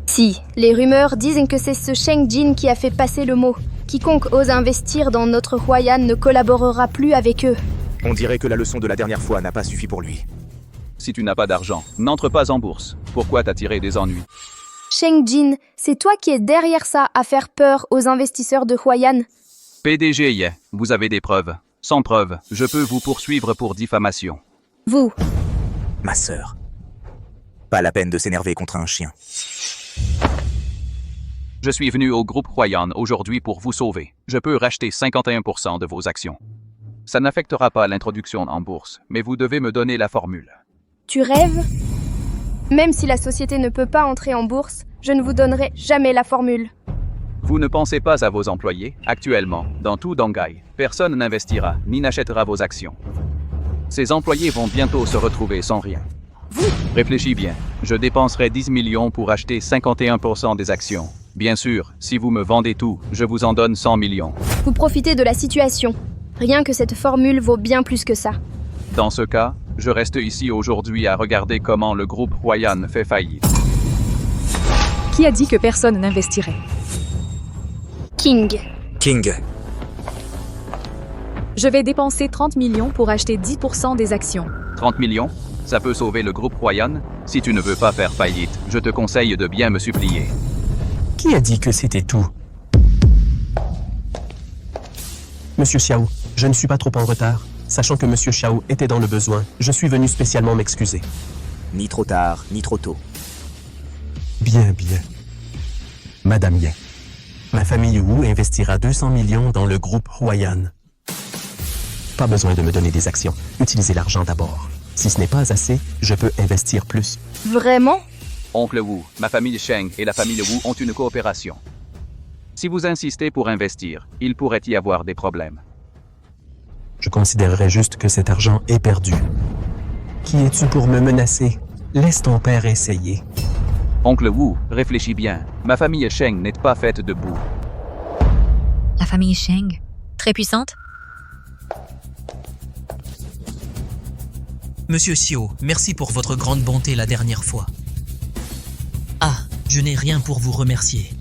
Si, les rumeurs disent que c'est ce Sheng Jin qui a fait passer le mot. Quiconque ose investir dans notre Huayan ne collaborera plus avec eux. On dirait que la leçon de la dernière fois n'a pas suffi pour lui. Si tu n'as pas d'argent, n'entre pas en bourse. Pourquoi t'attirer des ennuis? Sheng Jin, c'est toi qui es derrière ça à faire peur aux investisseurs de Huayan. PDG, vous avez des preuves. Sans preuves, je peux vous poursuivre pour diffamation. Vous. Ma sœur. Pas la peine de s'énerver contre un chien. Je suis venu au groupe Huayan aujourd'hui pour vous sauver. Je peux racheter 51% de vos actions. Ça n'affectera pas l'introduction en bourse, mais vous devez me donner la formule. Tu rêves? Même si la société ne peut pas entrer en bourse, je ne vous donnerai jamais la formule. Vous ne pensez pas à vos employés? Actuellement, dans tout Dangai, personne n'investira ni n'achètera vos actions. Ces employés vont bientôt se retrouver sans rien. Réfléchis bien. Je dépenserai 10 millions pour acheter 51% des actions. Bien sûr, si vous me vendez tout, je vous en donne 100 millions. Vous profitez de la situation. Rien que cette formule vaut bien plus que ça. Dans ce cas, je reste ici aujourd'hui à regarder comment le groupe Huayan fait faillite. Qui a dit que personne n'investirait? King. King. Je vais dépenser 30 millions pour acheter 10% des actions. 30 millions? Ça peut sauver le groupe Royan? Si tu ne veux pas faire faillite, je te conseille de bien me supplier. Qui a dit que c'était tout? Monsieur Xiao, je ne suis pas trop en retard. Sachant que Monsieur Xiao était dans le besoin, je suis venu spécialement m'excuser. Ni trop tard, ni trop tôt. Bien, bien. Madame Ye, ma famille Wu investira 200 millions dans le groupe Huayan. Pas besoin de me donner des actions. Utilisez l'argent d'abord. Si ce n'est pas assez, je peux investir plus. Vraiment? Oncle Wu, ma famille Sheng et la famille Wu ont une coopération. Si vous insistez pour investir, il pourrait y avoir des problèmes. Je considérerais juste que cet argent est perdu. Qui es-tu pour me menacer? Laisse ton père essayer. Oncle Wu, réfléchis bien. Ma famille Sheng n'est pas faite de boue. La famille Sheng, très puissante? Monsieur Xiao, merci pour votre grande bonté la dernière fois. Ah, je n'ai rien pour vous remercier.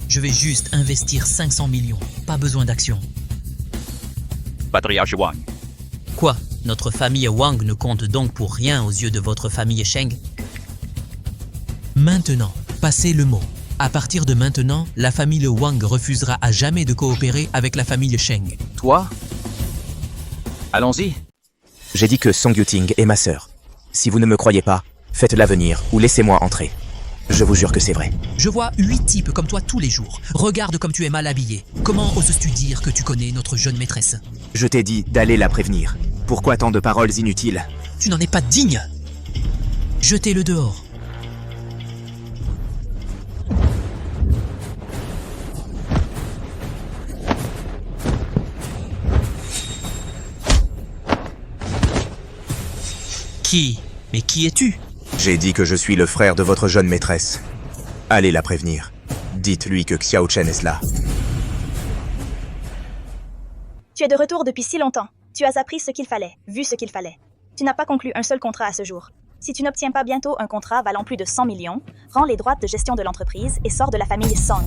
Je vais juste investir 500 millions, pas besoin d'actions. Patriarche Wang. Quoi? Notre famille Wang ne compte donc pour rien aux yeux de votre famille Sheng? Maintenant, passez le mot. À partir de maintenant, la famille Wang refusera à jamais de coopérer avec la famille Sheng. Toi? Allons-y. J'ai dit que Song Yuting est ma sœur. Si vous ne me croyez pas, faites-la venir ou laissez-moi entrer. Je vous jure que c'est vrai. Je vois 8 types comme toi tous les jours. Regarde comme tu es mal habillé. Comment oses-tu dire que tu connais notre jeune maîtresse? Je t'ai dit d'aller la prévenir. Pourquoi tant de paroles inutiles? Tu n'en es pas digne. Jetez-le dehors. Qui? Mais qui es-tu? J'ai dit que je suis le frère de votre jeune maîtresse. Allez la prévenir. Dites-lui que Xiao Chen est là. Tu es de retour depuis si longtemps. Tu as appris ce qu'il fallait, vu ce qu'il fallait. Tu n'as pas conclu un seul contrat à ce jour. Si tu n'obtiens pas bientôt un contrat valant plus de 100 millions, rends les droits de gestion de l'entreprise et sors de la famille Song.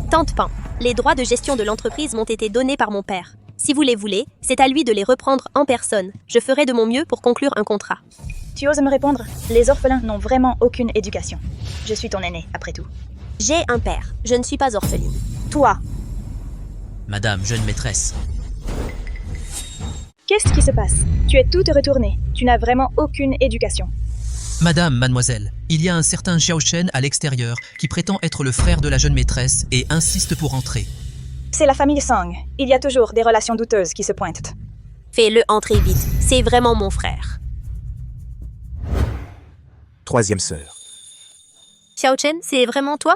Tante Pan, les droits de gestion de l'entreprise m'ont été donnés par mon père. Si vous les voulez, c'est à lui de les reprendre en personne. Je ferai de mon mieux pour conclure un contrat. Tu oses me répondre? Les orphelins n'ont vraiment aucune éducation. Je suis ton aîné, après tout. J'ai un père. Je ne suis pas orpheline. Toi, Madame jeune maîtresse. qu'est-ce qui se passe? Tu es toute retournée. Tu n'as vraiment aucune éducation. Madame, mademoiselle, il y a un certain Xiao Chen à l'extérieur qui prétend être le frère de la jeune maîtresse et insiste pour entrer. C'est la famille Song. Il y a toujours des relations douteuses qui se pointent. Fais-le entrer vite. C'est vraiment mon frère. Troisième sœur. Xiao Chen, c'est vraiment toi?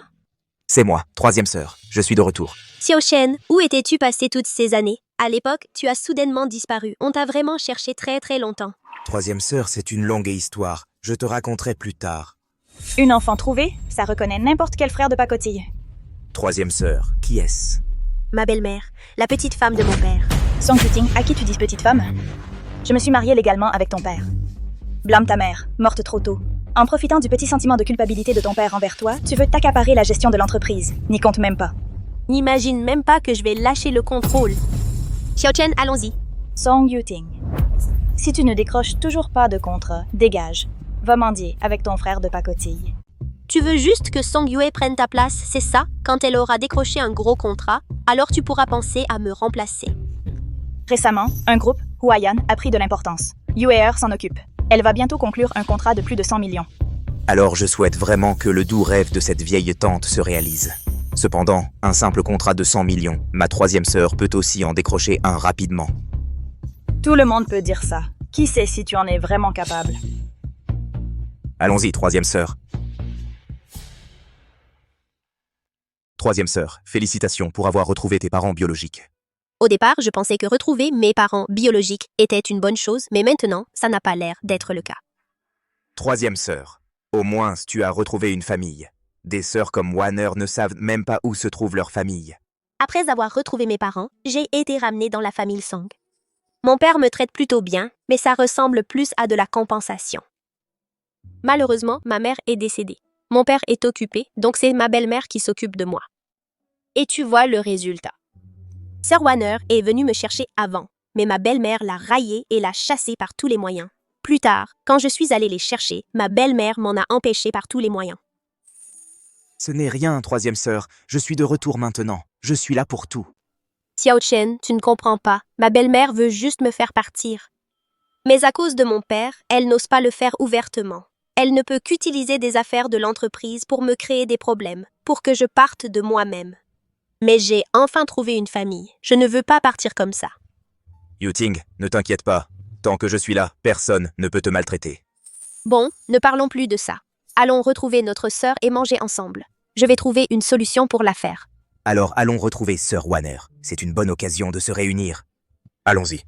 C'est moi, troisième sœur. Je suis de retour. Xiao Chen, où étais-tu passé toutes ces années? À l'époque, tu as soudainement disparu. On t'a vraiment cherché très très longtemps. Troisième sœur, c'est une longue histoire. Je te raconterai plus tard. Une enfant trouvée, ça reconnaît n'importe quel frère de pacotille. Troisième sœur, qui est-ce? Ma belle-mère, la petite femme de mon père. Song Yuting, à qui tu dis petite femme? Je me suis mariée légalement avec ton père. Blâme ta mère, morte trop tôt. En profitant du petit sentiment de culpabilité de ton père envers toi, tu veux t'accaparer la gestion de l'entreprise. N'y compte même pas. N'imagine même pas que je vais lâcher le contrôle. Xiao Chen, allons-y. Song Yuting. Si tu ne décroches toujours pas de contrat, dégage. Va mendier avec ton frère de pacotille. Tu veux juste que Song Yue prenne ta place, c'est ça? Quand elle aura décroché un gros contrat, alors tu pourras penser à me remplacer. Récemment, un groupe, Huayan, a pris de l'importance. Yue'er s'en occupe. Elle va bientôt conclure un contrat de plus de 100 millions. Alors je souhaite vraiment que le doux rêve de cette vieille tante se réalise. Cependant, un simple contrat de 100 millions, ma troisième sœur peut aussi en décrocher un rapidement. Tout le monde peut dire ça. Qui sait si tu en es vraiment capable? Allons-y, troisième sœur. Troisième sœur, félicitations pour avoir retrouvé tes parents biologiques. Au départ, je pensais que retrouver mes parents biologiques était une bonne chose, mais maintenant, ça n'a pas l'air d'être le cas. Troisième sœur, au moins tu as retrouvé une famille. Des sœurs comme Warner ne savent même pas où se trouve leur famille. Après avoir retrouvé mes parents, j'ai été ramenée dans la famille Song. Mon père me traite plutôt bien, mais ça ressemble plus à de la compensation. Malheureusement, ma mère est décédée. Mon père est occupé, donc c'est ma belle-mère qui s'occupe de moi. Et tu vois le résultat. Sir Warner est venu me chercher avant, mais ma belle-mère l'a raillé et l'a chassé par tous les moyens. Plus tard, quand je suis allée les chercher, ma belle-mère m'en a empêché par tous les moyens. Ce n'est rien, troisième sœur. Je suis de retour maintenant. Je suis là pour tout. Xiao Chen, tu ne comprends pas. Ma belle-mère veut juste me faire partir. Mais à cause de mon père, elle n'ose pas le faire ouvertement. Elle ne peut qu'utiliser des affaires de l'entreprise pour me créer des problèmes, pour que je parte de moi-même. Mais j'ai enfin trouvé une famille. Je ne veux pas partir comme ça. Yuting, ne t'inquiète pas. Tant que je suis là, personne ne peut te maltraiter. Bon, ne parlons plus de ça. Allons retrouver notre sœur et manger ensemble. Je vais trouver une solution pour l'affaire. Alors allons retrouver Sir Warner. C'est une bonne occasion de se réunir. Allons-y.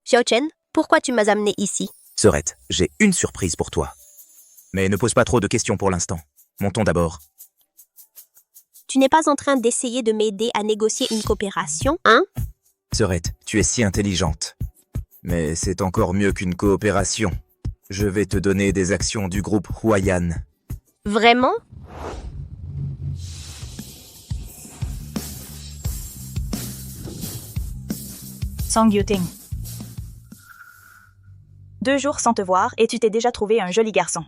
Xiao Chen, pourquoi tu m'as amené ici? Sœurette, j'ai une surprise pour toi. Mais ne pose pas trop de questions pour l'instant. Montons d'abord. Tu n'es pas en train d'essayer de m'aider à négocier une coopération, hein? Sœurette, tu es si intelligente. Mais c'est encore mieux qu'une coopération. Je vais te donner des actions du groupe Huayan. Vraiment? Song Yuting. 2 jours sans te voir et tu t'es déjà trouvé un joli garçon.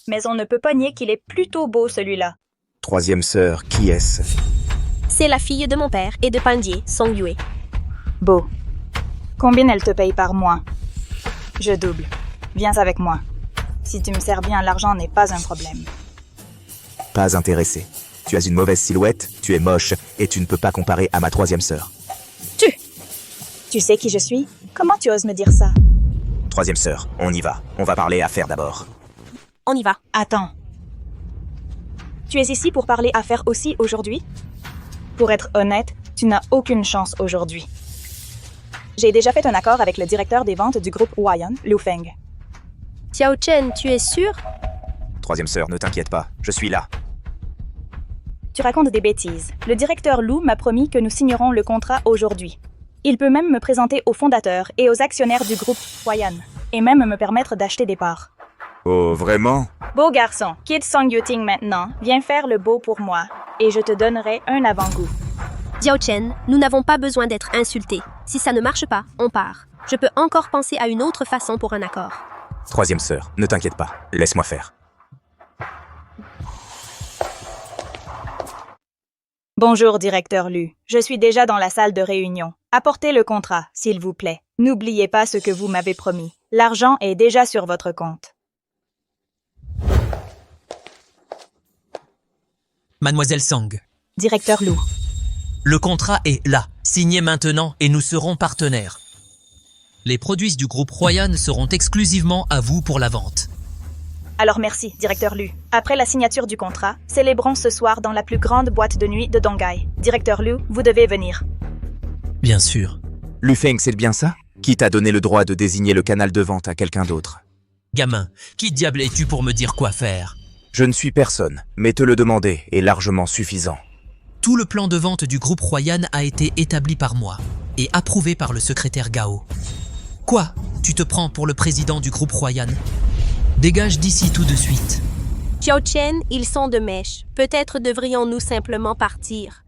Mais on ne peut pas nier qu'il est plutôt beau celui-là. Troisième sœur, qui est-ce? C'est la fille de mon père et de Pandier, Song Yue. Beau. Combien elle te paye par mois? Je double. Viens avec moi. Si tu me sers bien, l'argent n'est pas un problème. Pas intéressé. Tu as une mauvaise silhouette, tu es moche, et tu ne peux pas comparer à ma troisième sœur. Tu sais qui je suis? Comment tu oses me dire ça? Troisième sœur, on y va. On va parler affaires d'abord. On y va. Attends. Tu es ici pour parler affaires aussi aujourd'hui? Pour être honnête, tu n'as aucune chance aujourd'hui. J'ai déjà fait un accord avec le directeur des ventes du groupe Huayan, Liu Feng. Xiao Chen, tu es sûr? Troisième sœur, ne t'inquiète pas, je suis là. Tu racontes des bêtises. Le directeur Lu m'a promis que nous signerons le contrat aujourd'hui. Il peut même me présenter aux fondateurs et aux actionnaires du groupe Huayan, et même me permettre d'acheter des parts. Oh, vraiment? Beau garçon, quitte Song Yuting maintenant, viens faire le beau pour moi, et je te donnerai un avant-goût. Xiao Chen, nous n'avons pas besoin d'être insultés. Si ça ne marche pas, on part. Je peux encore penser à une autre façon pour un accord. Troisième sœur, ne t'inquiète pas, laisse-moi faire. Bonjour, directeur Lu. Je suis déjà dans la salle de réunion. Apportez le contrat, s'il vous plaît. N'oubliez pas ce que vous m'avez promis. L'argent est déjà sur votre compte. Mademoiselle Sang, Directeur Lu. le contrat est là, signé maintenant et nous serons partenaires. Les produits du groupe Huayan seront exclusivement à vous pour la vente. Alors merci, directeur Lu. Après la signature du contrat, célébrons ce soir dans la plus grande boîte de nuit de Donghai. Directeur Lu, vous devez venir. Bien sûr. Lu Feng, c'est bien ça? Qui t'a donné le droit de désigner le canal de vente à quelqu'un d'autre? Gamin, qui diable es-tu pour me dire quoi faire? Je ne suis personne, mais te le demander est largement suffisant. Tout le plan de vente du groupe Huayan a été établi par moi et approuvé par le secrétaire Gao. Quoi? Tu te prends pour le président du groupe Huayan? Dégage d'ici tout de suite. Xiao Chen, ils sont de mèche. Peut-être devrions-nous simplement partir.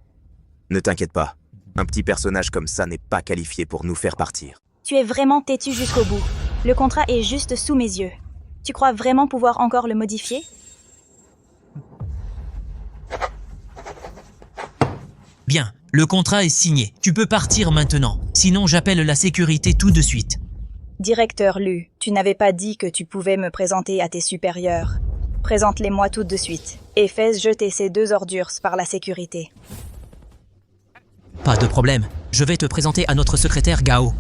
Ne t'inquiète pas, un petit personnage comme ça n'est pas qualifié pour nous faire partir. Tu es vraiment têtu jusqu'au bout. Le contrat est juste sous mes yeux. Tu crois vraiment pouvoir encore le modifier? Bien, le contrat est signé. Tu peux partir maintenant. Sinon, j'appelle la sécurité tout de suite. Directeur Lu, tu n'avais pas dit que tu pouvais me présenter à tes supérieurs. Présente-les-moi tout de suite et fais jeter ces 2 ordures par la sécurité. Pas de problème. Je vais te présenter à notre secrétaire Gao.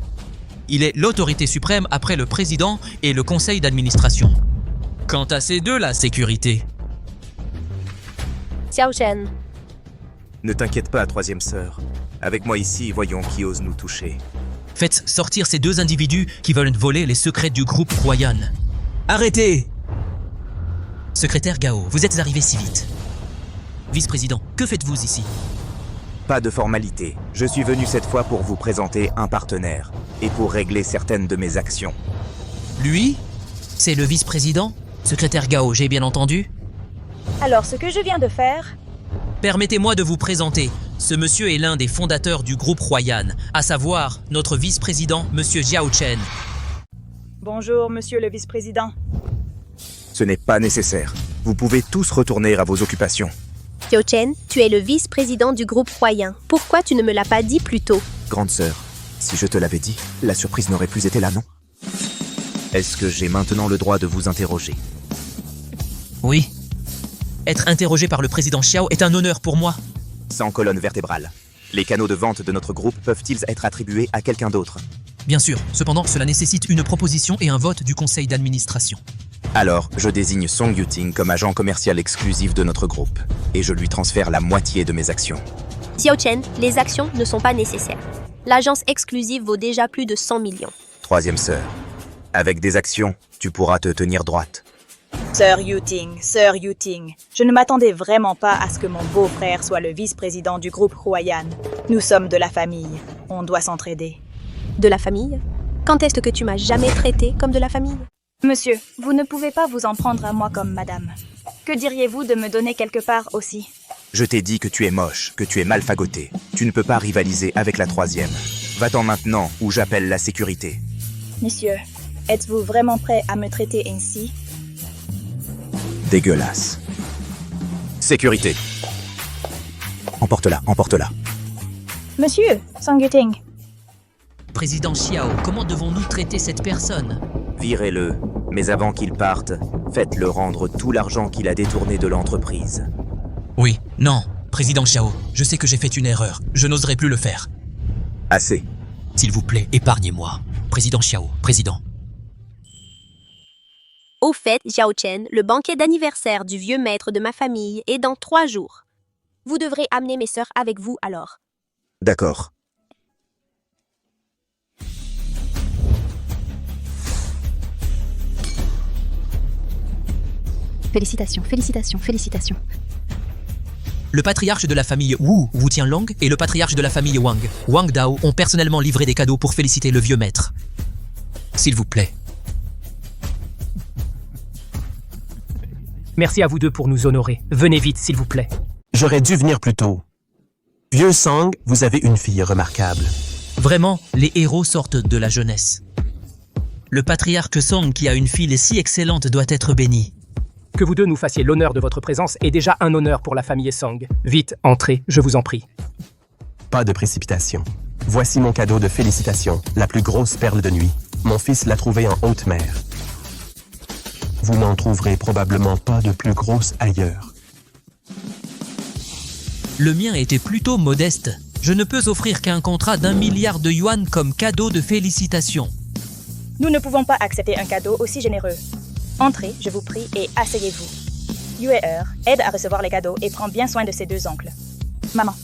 Il est l'autorité suprême après le président et le conseil d'administration. Quant à ces deux, la sécurité. Xiao Chen. Ne t'inquiète pas, troisième sœur. Avec moi ici, voyons qui ose nous toucher. Faites sortir ces 2 individus qui veulent voler les secrets du groupe Huayan. Arrêtez! Secrétaire Gao, vous êtes arrivé si vite. Vice-président, que faites-vous ici? Pas de formalité. Je suis venu cette fois pour vous présenter un partenaire et pour régler certaines de mes actions. Lui? C'est le vice-président? Secrétaire Gao, j'ai bien entendu? Alors, ce que je viens de faire... Permettez-moi de vous présenter. Ce monsieur est l'un des fondateurs du groupe Huayan, à savoir notre vice-président, monsieur Xiao Chen. Bonjour, monsieur le vice-président. Ce n'est pas nécessaire. Vous pouvez tous retourner à vos occupations. Xiao Chen, tu es le vice-président du groupe Huayan. Pourquoi tu ne me l'as pas dit plus tôt? Grande sœur, si je te l'avais dit, la surprise n'aurait plus été là, non? Est-ce que j'ai maintenant le droit de vous interroger? Oui. Être interrogé par le président Xiao est un honneur pour moi. Sans colonne vertébrale. Les canaux de vente de notre groupe peuvent-ils être attribués à quelqu'un d'autre? Bien sûr, cependant, cela nécessite une proposition et un vote du conseil d'administration. Alors, je désigne Song Yuting comme agent commercial exclusif de notre groupe, et je lui transfère la moitié de mes actions. Xiao Chen, les actions ne sont pas nécessaires. L'agence exclusive vaut déjà plus de 100 millions. Troisième sœur, avec des actions, tu pourras te tenir droite. Sœur Yuting, je ne m'attendais vraiment pas à ce que mon beau-frère soit le vice-président du groupe Huayan. Nous sommes de la famille, on doit s'entraider. De la famille? Quand est-ce que tu m'as jamais traité comme de la famille? Monsieur, vous ne pouvez pas vous en prendre à moi comme madame. Que diriez-vous de me donner quelque part aussi? Je t'ai dit que tu es moche, que tu es mal fagoté. Tu ne peux pas rivaliser avec la troisième. Va-t'en maintenant ou j'appelle la sécurité. Monsieur, êtes-vous vraiment prêt à me traiter ainsi? Dégueulasse. Sécurité. Emporte-la, emporte-la. Monsieur, Song Yuting. Président Xiao, comment devons-nous traiter cette personne? Virez-le, mais avant qu'il parte, faites-le rendre tout l'argent qu'il a détourné de l'entreprise. Oui, non, président Xiao, je sais que j'ai fait une erreur. Je n'oserai plus le faire. Assez. S'il vous plaît, épargnez-moi. Président Xiao, président. Au fait, Xiao Chen, le banquet d'anniversaire du vieux maître de ma famille est dans 3 jours. Vous devrez amener mes sœurs avec vous alors. D'accord. Félicitations, félicitations, félicitations. Le patriarche de la famille Wu, Wu Tianlong, et le patriarche de la famille Wang, Wang Dao, ont personnellement livré des cadeaux pour féliciter le vieux maître. S'il vous plaît. Merci à vous deux pour nous honorer. Venez vite, s'il vous plaît. J'aurais dû venir plus tôt. Vieux Sang, vous avez une fille remarquable. Vraiment, les héros sortent de la jeunesse. Le patriarche Song qui a une fille si excellente doit être béni. Que vous deux nous fassiez l'honneur de votre présence est déjà un honneur pour la famille Song. Vite, entrez, je vous en prie. Pas de précipitation. Voici mon cadeau de félicitations, la plus grosse perle de nuit. Mon fils l'a trouvée en haute mer. Vous n'en trouverez probablement pas de plus grosse ailleurs. Le mien était plutôt modeste. Je ne peux offrir qu'un contrat d'1 milliard de yuan comme cadeau de félicitations. Nous ne pouvons pas accepter un cadeau aussi généreux. Entrez, je vous prie, et asseyez-vous. Yuer aide à recevoir les cadeaux et prend bien soin de ses 2 oncles. Maman,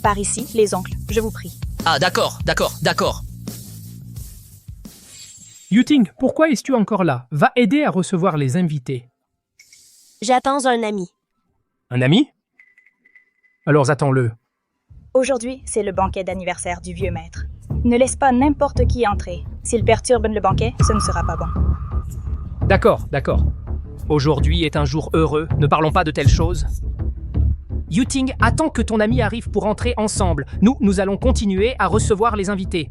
par ici, les oncles, je vous prie. Ah, d'accord. Yuting, pourquoi es-tu encore là? Va aider à recevoir les invités. J'attends un ami. Un ami? Alors attends-le. Aujourd'hui, c'est le banquet d'anniversaire du vieux maître. Ne laisse pas n'importe qui entrer. S'il perturbe le banquet, ce ne sera pas bon. D'accord. Aujourd'hui est un jour heureux, ne parlons pas de telles choses. Yuting, attends que ton ami arrive pour entrer ensemble. Nous allons continuer à recevoir les invités.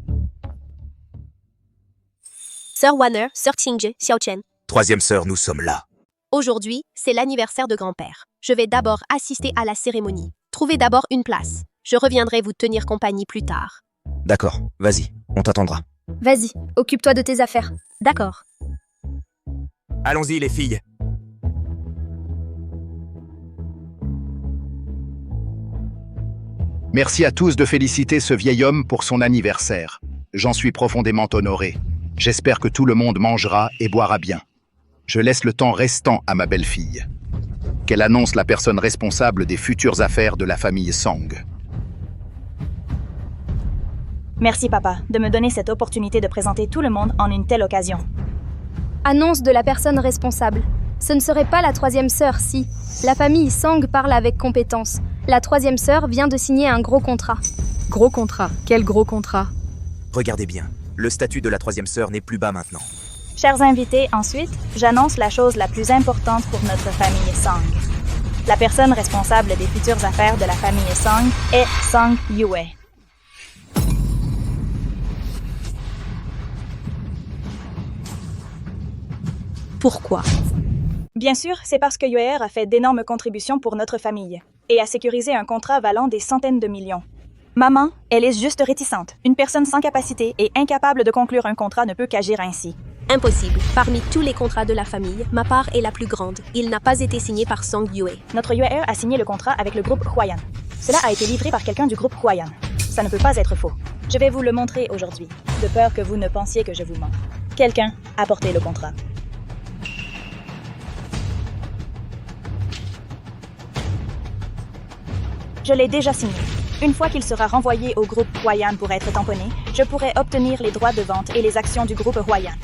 Sœur Wanner, Sœur Xingzhe, Xiao Chen. Troisième sœur, nous sommes là. Aujourd'hui, c'est l'anniversaire de grand-père. Je vais d'abord assister à la cérémonie. Trouvez d'abord une place. Je reviendrai vous tenir compagnie plus tard. D'accord, vas-y, on t'attendra. Vas-y, occupe-toi de tes affaires. D'accord. Allons-y les filles. Merci à tous de féliciter ce vieil homme pour son anniversaire. J'en suis profondément honoré. J'espère que tout le monde mangera et boira bien. Je laisse le temps restant à ma belle-fille. Qu'elle annonce la personne responsable des futures affaires de la famille Song. Merci papa, de me donner cette opportunité de présenter tout le monde en une telle occasion. Annonce de la personne responsable. Ce ne serait pas la 3e sœur si. La famille Sang parle avec compétence. La 3e sœur vient de signer un gros contrat. Gros contrat? Quel gros contrat? Regardez bien, le statut de la 3e sœur n'est plus bas maintenant. Chers invités, ensuite, j'annonce la chose la plus importante pour notre famille Song. La personne responsable des futures affaires de la famille Song est Song Yue. Pourquoi? Bien sûr, c'est parce que Yue a fait d'énormes contributions pour notre famille et a sécurisé un contrat valant des centaines de millions. Maman, elle est juste réticente. Une personne sans capacité et incapable de conclure un contrat ne peut qu'agir ainsi. Impossible. Parmi tous les contrats de la famille, ma part est la plus grande. Il n'a pas été signé par Song Yue. Notre Yue a signé le contrat avec le groupe Huayan. Cela a été livré par quelqu'un du groupe Huayan. Ça ne peut pas être faux. Je vais vous le montrer aujourd'hui, de peur que vous ne pensiez que je vous mens. Quelqu'un a porté le contrat. Je l'ai déjà signé. Une fois qu'il sera renvoyé au groupe Huayan pour être tamponné, je pourrai obtenir les droits de vente et les actions du groupe Huayan.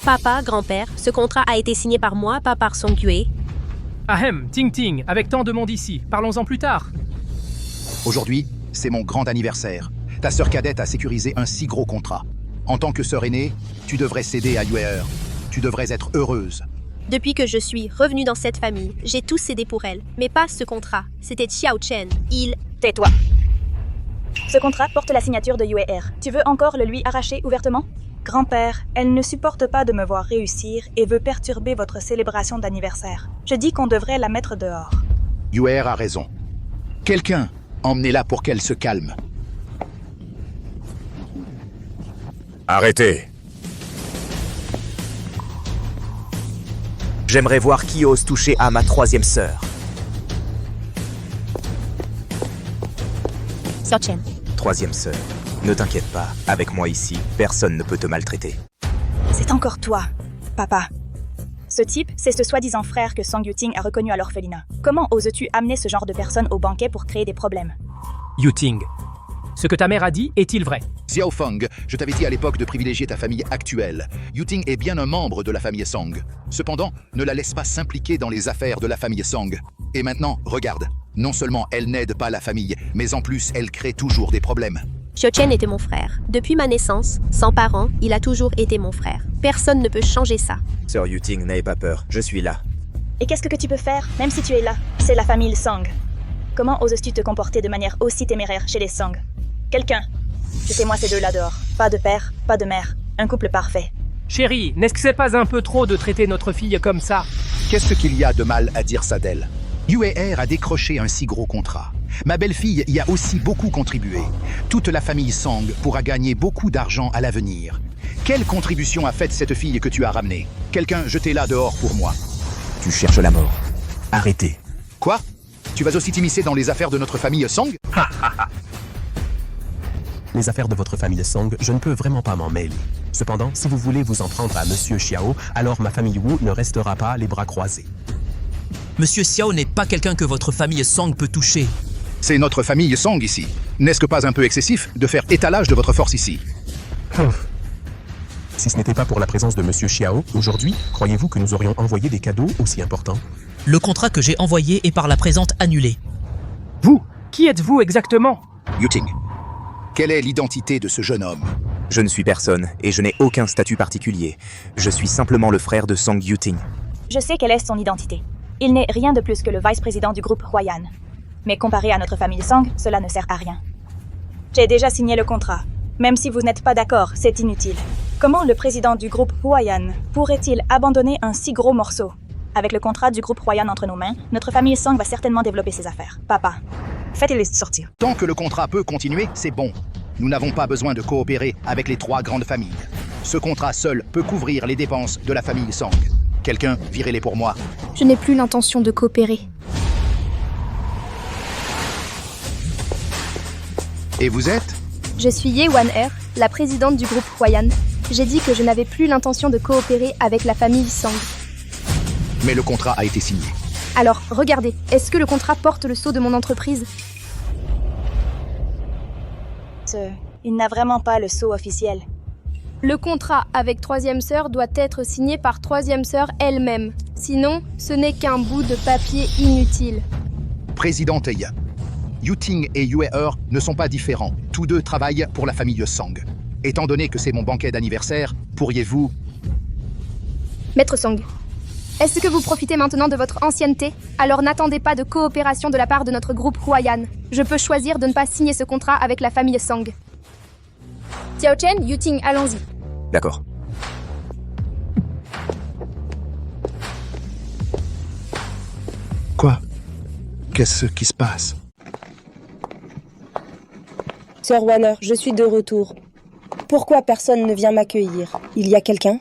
Papa, grand-père, ce contrat a été signé par moi, pas par Song Yue. Ahem, Ting Ting, avec tant de monde ici, parlons-en plus tard. Aujourd'hui, c'est mon grand anniversaire. Ta sœur cadette a sécurisé un si gros contrat. En tant que sœur aînée, tu devrais céder à Yue. Tu devrais être heureuse. Depuis que je suis revenue dans cette famille, j'ai tout cédé pour elle. Mais pas ce contrat. C'était Xiao Chen. Tais-toi. Ce contrat porte la signature de Yue. Tu veux encore le lui arracher ouvertement? Grand-père, elle ne supporte pas de me voir réussir et veut perturber votre célébration d'anniversaire. Je dis qu'on devrait la mettre dehors. Yue a raison. Quelqu'un, emmenez-la pour qu'elle se calme. Arrêtez. J'aimerais voir qui ose toucher à ma troisième sœur. Xiao Chen. Troisième sœur, ne t'inquiète pas, avec moi ici, personne ne peut te maltraiter. C'est encore toi, papa. Ce type, c'est ce soi-disant frère que Song Yuting a reconnu à l'orphelinat. Comment oses-tu amener ce genre de personne au banquet pour créer des problèmes? Yuting, ce que ta mère a dit est-il vrai? Xiao Feng, je t'avais dit à l'époque de privilégier ta famille actuelle. Yuting est bien un membre de la famille Song. Cependant, ne la laisse pas s'impliquer dans les affaires de la famille Song. Et maintenant, regarde. Non seulement elle n'aide pas la famille, mais en plus, elle crée toujours des problèmes. Xiao Chen était mon frère. Depuis ma naissance, sans parents, il a toujours été mon frère. Personne ne peut changer ça. Sœur Yuting, n'ayez pas peur, je suis là. Et qu'est-ce que tu peux faire, même si tu es là? C'est la famille Song. Comment oses-tu te comporter de manière aussi téméraire chez les Song? Quelqu'un, jetez-moi ces deux-là dehors. Pas de père, pas de mère. Un couple parfait. Chérie, n'est-ce que c'est pas un peu trop de traiter notre fille comme ça? Qu'est-ce qu'il y a de mal à dire ça d'elle? Yue a décroché un si gros contrat. Ma belle-fille y a aussi beaucoup contribué. Toute la famille Song pourra gagner beaucoup d'argent à l'avenir. Quelle contribution a faite cette fille que tu as ramenée? Quelqu'un, jetez-la dehors pour moi. Tu cherches la mort. Arrêtez. Quoi? Tu vas aussi t'immiscer dans les affaires de notre famille Song? Les affaires de votre famille Song, je ne peux vraiment pas m'en mêler. Cependant, si vous voulez vous en prendre à Monsieur Xiao, alors ma famille Wu ne restera pas les bras croisés. Monsieur Xiao n'est pas quelqu'un que votre famille Song peut toucher. C'est notre famille Song ici. N'est-ce que pas un peu excessif de faire étalage de votre force ici? Si ce n'était pas pour la présence de Monsieur Xiao, aujourd'hui, croyez-vous que nous aurions envoyé des cadeaux aussi importants? Le contrat que j'ai envoyé est par la présente annulé. Vous? Qui êtes-vous exactement? Yuting. Quelle est l'identité de ce jeune homme? Je ne suis personne et je n'ai aucun statut particulier. Je suis simplement le frère de Song Yuting. Je sais quelle est son identité. Il n'est rien de plus que le vice-président du groupe Huayan. Mais comparé à notre famille Song, cela ne sert à rien. J'ai déjà signé le contrat. Même si vous n'êtes pas d'accord, c'est inutile. Comment le président du groupe Huayan pourrait-il abandonner un si gros morceau? Avec le contrat du groupe Huayan entre nos mains, notre famille Song va certainement développer ses affaires. Papa, faites-les sortir. Tant que le contrat peut continuer, c'est bon. Nous n'avons pas besoin de coopérer avec les trois grandes familles. Ce contrat seul peut couvrir les dépenses de la famille Song. Quelqu'un, virez-les pour moi. Je n'ai plus l'intention de coopérer. Et vous êtes? Je suis Ye Wan-er, la présidente du groupe Huayan. J'ai dit que je n'avais plus l'intention de coopérer avec la famille Song. Mais le contrat a été signé. Alors, regardez, est-ce que le contrat porte le sceau de mon entreprise? Il n'a vraiment pas le sceau officiel. Le contrat avec troisième sœur doit être signé par troisième sœur elle-même. Sinon, ce n'est qu'un bout de papier inutile. Présidente Ye, Yuting et Yue ne sont pas différents. Tous deux travaillent pour la famille Song. Étant donné que c'est mon banquet d'anniversaire, pourriez-vous... Maître Song, est-ce que vous profitez maintenant de votre ancienneté? Alors n'attendez pas de coopération de la part de notre groupe Huayan. Je peux choisir de ne pas signer ce contrat avec la famille Song. Xiao Chen, Yuting, allons-y. D'accord. Quoi? Qu'est-ce qui se passe? Sir Wanner, je suis de retour. Pourquoi personne ne vient m'accueillir? Il y a quelqu'un?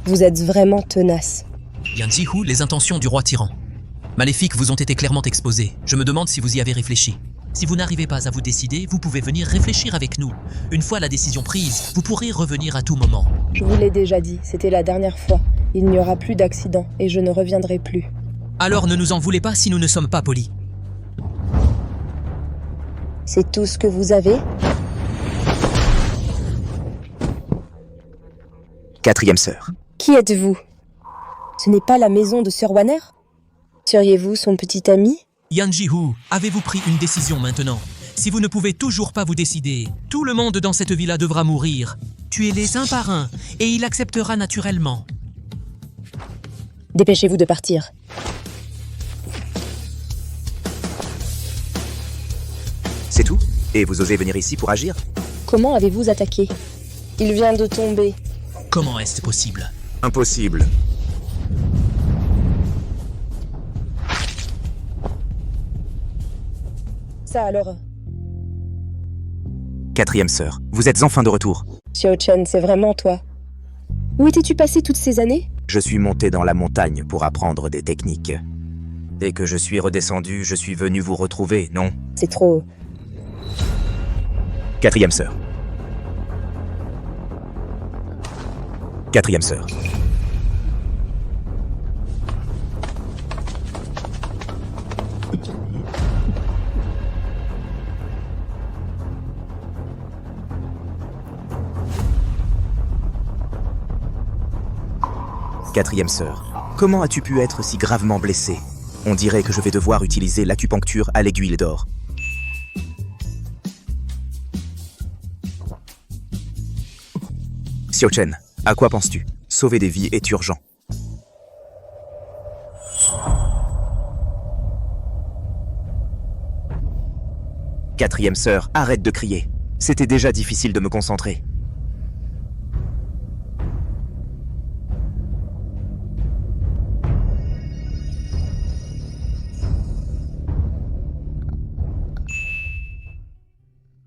Vous êtes vraiment tenace. Yan Zihu, les intentions du roi tyran. Maléfiques vous ont été clairement exposées. Je me demande si vous y avez réfléchi. Si vous n'arrivez pas à vous décider, vous pouvez venir réfléchir avec nous. Une fois la décision prise, vous pourrez revenir à tout moment. Je vous l'ai déjà dit, c'était la dernière fois. Il n'y aura plus d'accident et je ne reviendrai plus. Alors ne nous en voulez pas si nous ne sommes pas polis. C'est tout ce que vous avez? Quatrième sœur. Qui êtes-vous? Ce n'est pas la maison de Sir Wanner? Seriez-vous son petit ami? Yan Zihu, avez-vous pris une décision maintenant? Si vous ne pouvez toujours pas vous décider, tout le monde dans cette villa devra mourir. Tuez-les un par un, et il acceptera naturellement. Dépêchez-vous de partir. C'est tout? Et vous osez venir ici pour agir? Comment avez-vous attaqué? Il vient de tomber. Comment est-ce possible? Impossible. Ça alors? Quatrième sœur, vous êtes enfin de retour. Xiao Chen, c'est vraiment toi? Où étais-tu passé toutes ces années? Je suis monté dans la montagne pour apprendre des techniques. Dès que je suis redescendu, je suis venu vous retrouver, non? C'est trop... Quatrième sœur. Quatrième sœur. Quatrième sœur, comment as-tu pu être si gravement blessée? On dirait que je vais devoir utiliser l'acupuncture à l'aiguille d'or. Xiao Chen, à quoi penses-tu? Sauver des vies est urgent. Quatrième sœur, arrête de crier. C'était déjà difficile de me concentrer.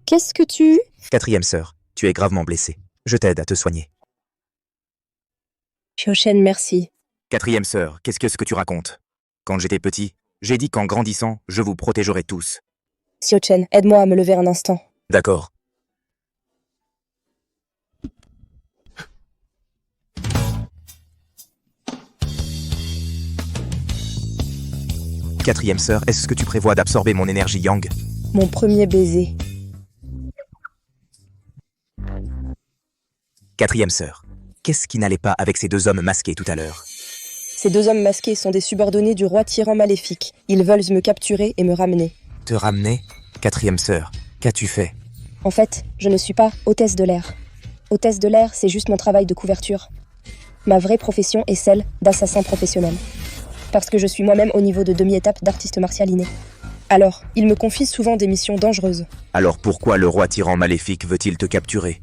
Qu'est-ce que tu... Quatrième sœur, tu es gravement blessée. Je t'aide à te soigner. Xiao Chen, merci. Quatrième sœur, qu'est-ce que tu racontes? Quand j'étais petit, j'ai dit qu'en grandissant, je vous protégerai tous. Xiao Chen, aide-moi à me lever un instant. D'accord. Quatrième sœur, est-ce que tu prévois d'absorber mon énergie yang? Mon premier baiser. Quatrième sœur, qu'est-ce qui n'allait pas avec ces deux hommes masqués tout à l'heure? Ces deux hommes masqués sont des subordonnés du roi tyran maléfique. Ils veulent me capturer et me ramener. Te ramener? Quatrième sœur, qu'as-tu fait? En fait, je ne suis pas hôtesse de l'air. Hôtesse de l'air, c'est juste mon travail de couverture. Ma vraie profession est celle d'assassin professionnel. Parce que je suis moi-même au niveau de demi-étape d'artiste martial inné. Alors, ils me confient souvent des missions dangereuses. Alors pourquoi le roi tyran maléfique veut-il te capturer?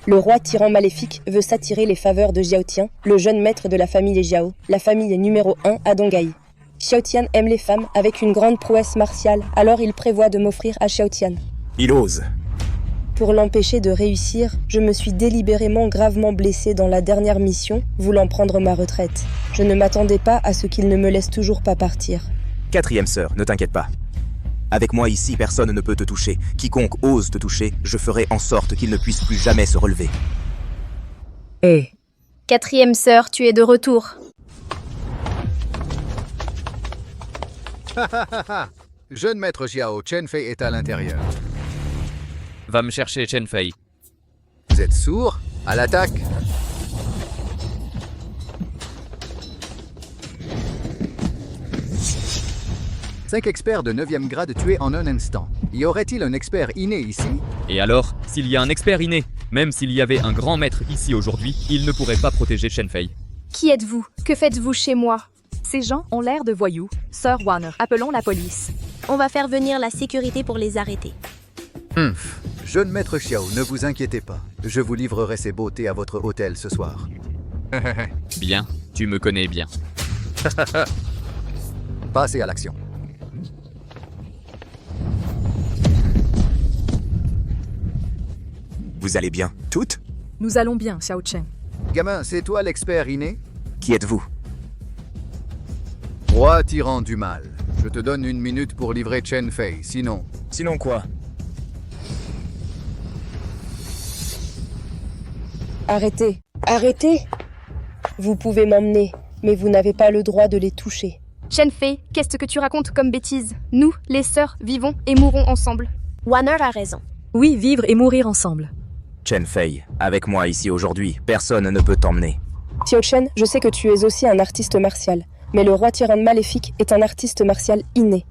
Le roi tyran maléfique veut s'attirer les faveurs de Xiao Tian, le jeune maître de la famille Jiao, la famille numéro 1 à Donghai. Xiao Tian aime les femmes avec une grande prouesse martiale, alors il prévoit de m'offrir à Xiao Tian. Il ose. Pour l'empêcher de réussir, je me suis délibérément gravement blessée dans la dernière mission, voulant prendre ma retraite. Je ne m'attendais pas à ce qu'il ne me laisse toujours pas partir. Quatrième sœur, ne t'inquiète pas. Avec moi ici, personne ne peut te toucher. Quiconque ose te toucher, je ferai en sorte qu'il ne puisse plus jamais se relever. Quatrième sœur, tu es de retour. Jeune maître Xiao, Chen Fei est à l'intérieur. Va me chercher Chen Fei. Vous êtes sourd? À l'attaque! 5 experts de 9e grade tués en un instant. Y aurait-il un expert inné ici? Et alors, s'il y a un expert inné, même s'il y avait un grand maître ici aujourd'hui, il ne pourrait pas protéger Shenfei. Qui êtes-vous? Que faites-vous chez moi? Ces gens ont l'air de voyous. Sir Warner, appelons la police. On va faire venir la sécurité pour les arrêter. Jeune maître Xiao, ne vous inquiétez pas. Je vous livrerai ces beautés à votre hôtel ce soir. Bien, tu me connais bien. Passez à l'action. Vous allez bien, toutes? Nous allons bien, Xiao Chen. Gamin, c'est toi l'expert inné? Qui êtes-vous? Roi tyran du mal. Je te donne 1 minute pour livrer Chen Fei, sinon... Sinon quoi? Arrêtez, arrêtez! Vous pouvez m'emmener, mais vous n'avez pas le droit de les toucher. Shenfei, qu'est-ce que tu racontes comme bêtise? Nous, les sœurs, vivons et mourrons ensemble. Warner a raison. Oui, vivre et mourir ensemble. Chen Fei, avec moi ici aujourd'hui, personne ne peut t'emmener. Xiao Chen, je sais que tu es aussi un artiste martial, mais le roi tyran maléfique est un artiste martial inné.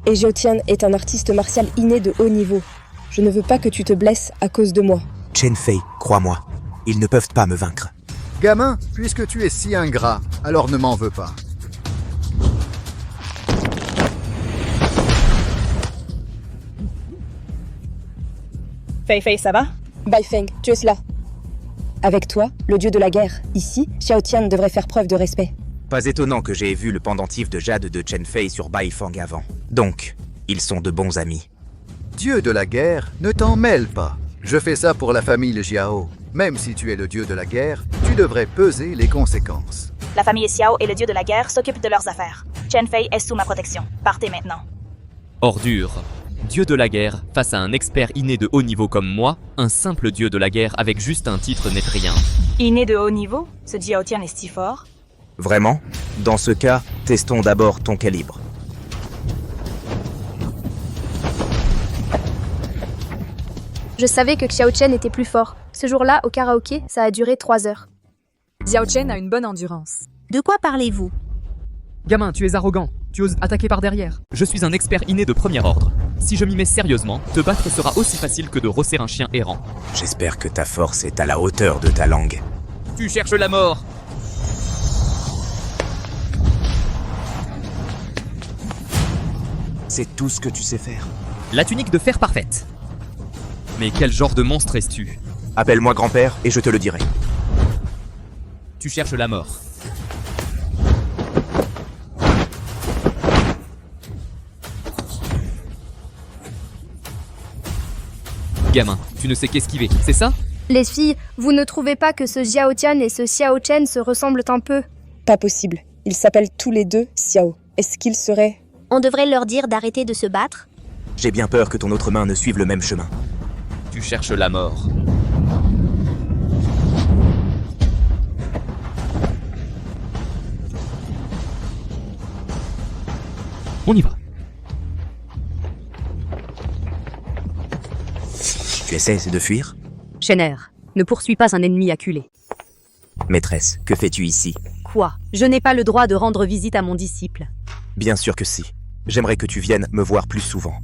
Et Xiao Tian est un artiste martial inné de haut niveau. Je ne veux pas que tu te blesses à cause de moi. Chen Fei, crois-moi, ils ne peuvent pas me vaincre. Gamin, puisque tu es si ingrat, alors ne m'en veux pas. Fei Fei, ça va? Bai Feng, tu es là. Avec toi, le dieu de la guerre, ici, Xiao Tian devrait faire preuve de respect. Pas étonnant que j'ai vu le pendentif de jade de Chen Fei sur Bai Feng avant. Donc, ils sont de bons amis. Dieu de la guerre, ne t'en mêle pas. Je fais ça pour la famille Xiao. Même si tu es le dieu de la guerre, tu devrais peser les conséquences. La famille Xiao et le dieu de la guerre s'occupent de leurs affaires. Chen Fei est sous ma protection. Partez maintenant. Ordure. Dieu de la guerre, face à un expert inné de haut niveau comme moi, un simple dieu de la guerre avec juste un titre n'est rien. Inné de haut niveau? Ce Xiao Tian est si fort? Vraiment? Dans ce cas, testons d'abord ton calibre. Je savais que Xiao Chen était plus fort. Ce jour-là, au karaoké, ça a duré 3 heures. Xiao Chen a une bonne endurance. De quoi parlez-vous? Gamin, tu es arrogant. Tu oses attaquer par derrière. Je suis un expert inné de premier ordre. Si je m'y mets sérieusement, te battre sera aussi facile que de rosser un chien errant. J'espère que ta force est à la hauteur de ta langue. Tu cherches la mort! C'est tout ce que tu sais faire. La tunique de fer parfaite. Mais quel genre de monstre es-tu? Appelle-moi grand-père et je te le dirai. Tu cherches la mort. Gamin, tu ne sais qu'esquiver, c'est ça? Les filles, vous ne trouvez pas que ce Xiao Tian et ce Xiao Chen se ressemblent un peu? Pas possible. Ils s'appellent tous les deux Xiao. Est-ce qu'ils seraient... On devrait leur dire d'arrêter de se battre? J'ai bien peur que ton autre main ne suive le même chemin. Tu cherches la mort. On y va. Tu essaies de fuir? Shenner, ne poursuis pas un ennemi acculé. Maîtresse, que fais-tu ici? Quoi? Je n'ai pas le droit de rendre visite à mon disciple. Bien sûr que si. J'aimerais que tu viennes me voir plus souvent.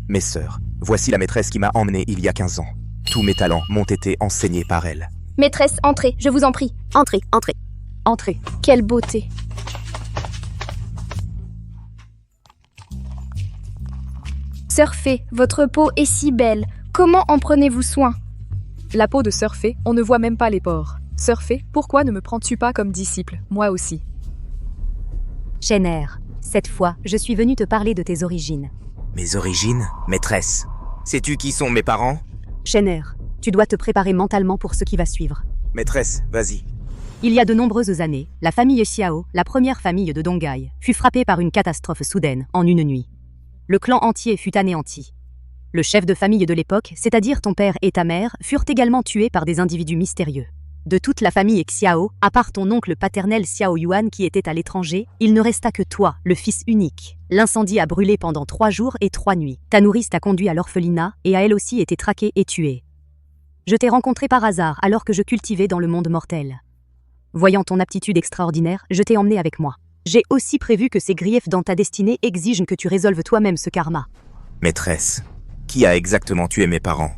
Mes sœurs, voici la maîtresse qui m'a emmené il y a 15 ans. Tous mes talents m'ont été enseignés par elle. Maîtresse, entrez, je vous en prie. Entrez, entrez. Entrez. Quelle beauté. Sœur Fei, votre peau est si belle. Comment en prenez-vous soin? La peau de Sœur Fei, on ne voit même pas les pores. Sœur Fei, pourquoi ne me prends-tu pas comme disciple? Moi aussi. Shenner, cette fois, je suis venue te parler de tes origines. Mes origines? Maîtresse, sais-tu qui sont mes parents? Shenner, tu dois te préparer mentalement pour ce qui va suivre. Maîtresse, vas-y. Il y a de nombreuses années, la famille Xiao, la première famille de Donghai, fut frappée par une catastrophe soudaine, en une nuit. Le clan entier fut anéanti. Le chef de famille de l'époque, c'est-à-dire ton père et ta mère, furent également tués par des individus mystérieux. De toute la famille Xiao, à part ton oncle paternel Xiao Yuan qui était à l'étranger, il ne resta que toi, le fils unique. L'incendie a brûlé pendant 3 jours et 3 nuits. Ta nourrice t'a conduit à l'orphelinat et a elle aussi été traquée et tuée. Je t'ai rencontré par hasard alors que je cultivais dans le monde mortel. Voyant ton aptitude extraordinaire, je t'ai emmené avec moi. J'ai aussi prévu que ces griefs dans ta destinée exigent que tu résolves toi-même ce karma. Maîtresse, qui a exactement tué mes parents?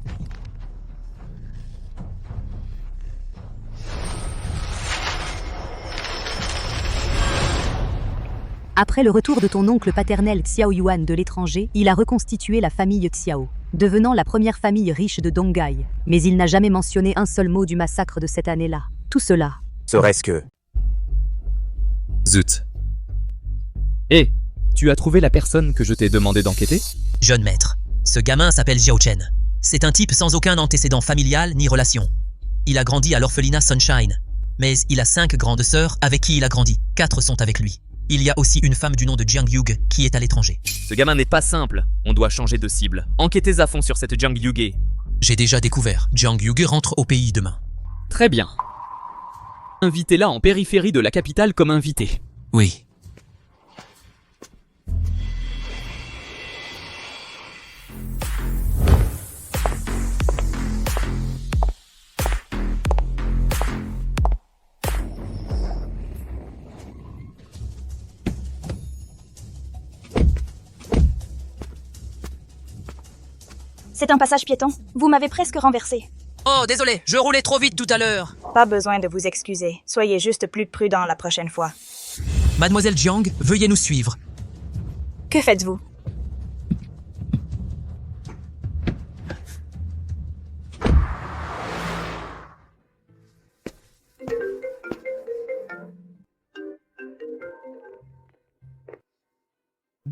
Après le retour de ton oncle paternel Xiao Yuan de l'étranger, il a reconstitué la famille Xiao, devenant la première famille riche de Donghai. Mais il n'a jamais mentionné un seul mot du massacre de cette année-là. Tout cela. Serait-ce que... Zut. Hé, tu as trouvé la personne que je t'ai demandé d'enquêter? Jeune maître, ce gamin s'appelle Jiao Chen. C'est un type sans aucun antécédent familial ni relation. Il a grandi à l'orphelinat Sunshine, mais il a 5 grandes sœurs avec qui il a grandi. 4 sont avec lui. Il y a aussi une femme du nom de Jiang Yug qui est à l'étranger. Ce gamin n'est pas simple. On doit changer de cible. Enquêtez à fond sur cette Jiang Yuge. J'ai déjà découvert. Jiang Yug rentre au pays demain. Très bien. Invitez-la en périphérie de la capitale comme invité. Oui. C'est un passage piéton. Vous m'avez presque renversé. Oh, désolé, je roulais trop vite tout à l'heure. Pas besoin de vous excuser. Soyez juste plus prudent la prochaine fois. Mademoiselle Jiang, veuillez nous suivre. Que faites-vous?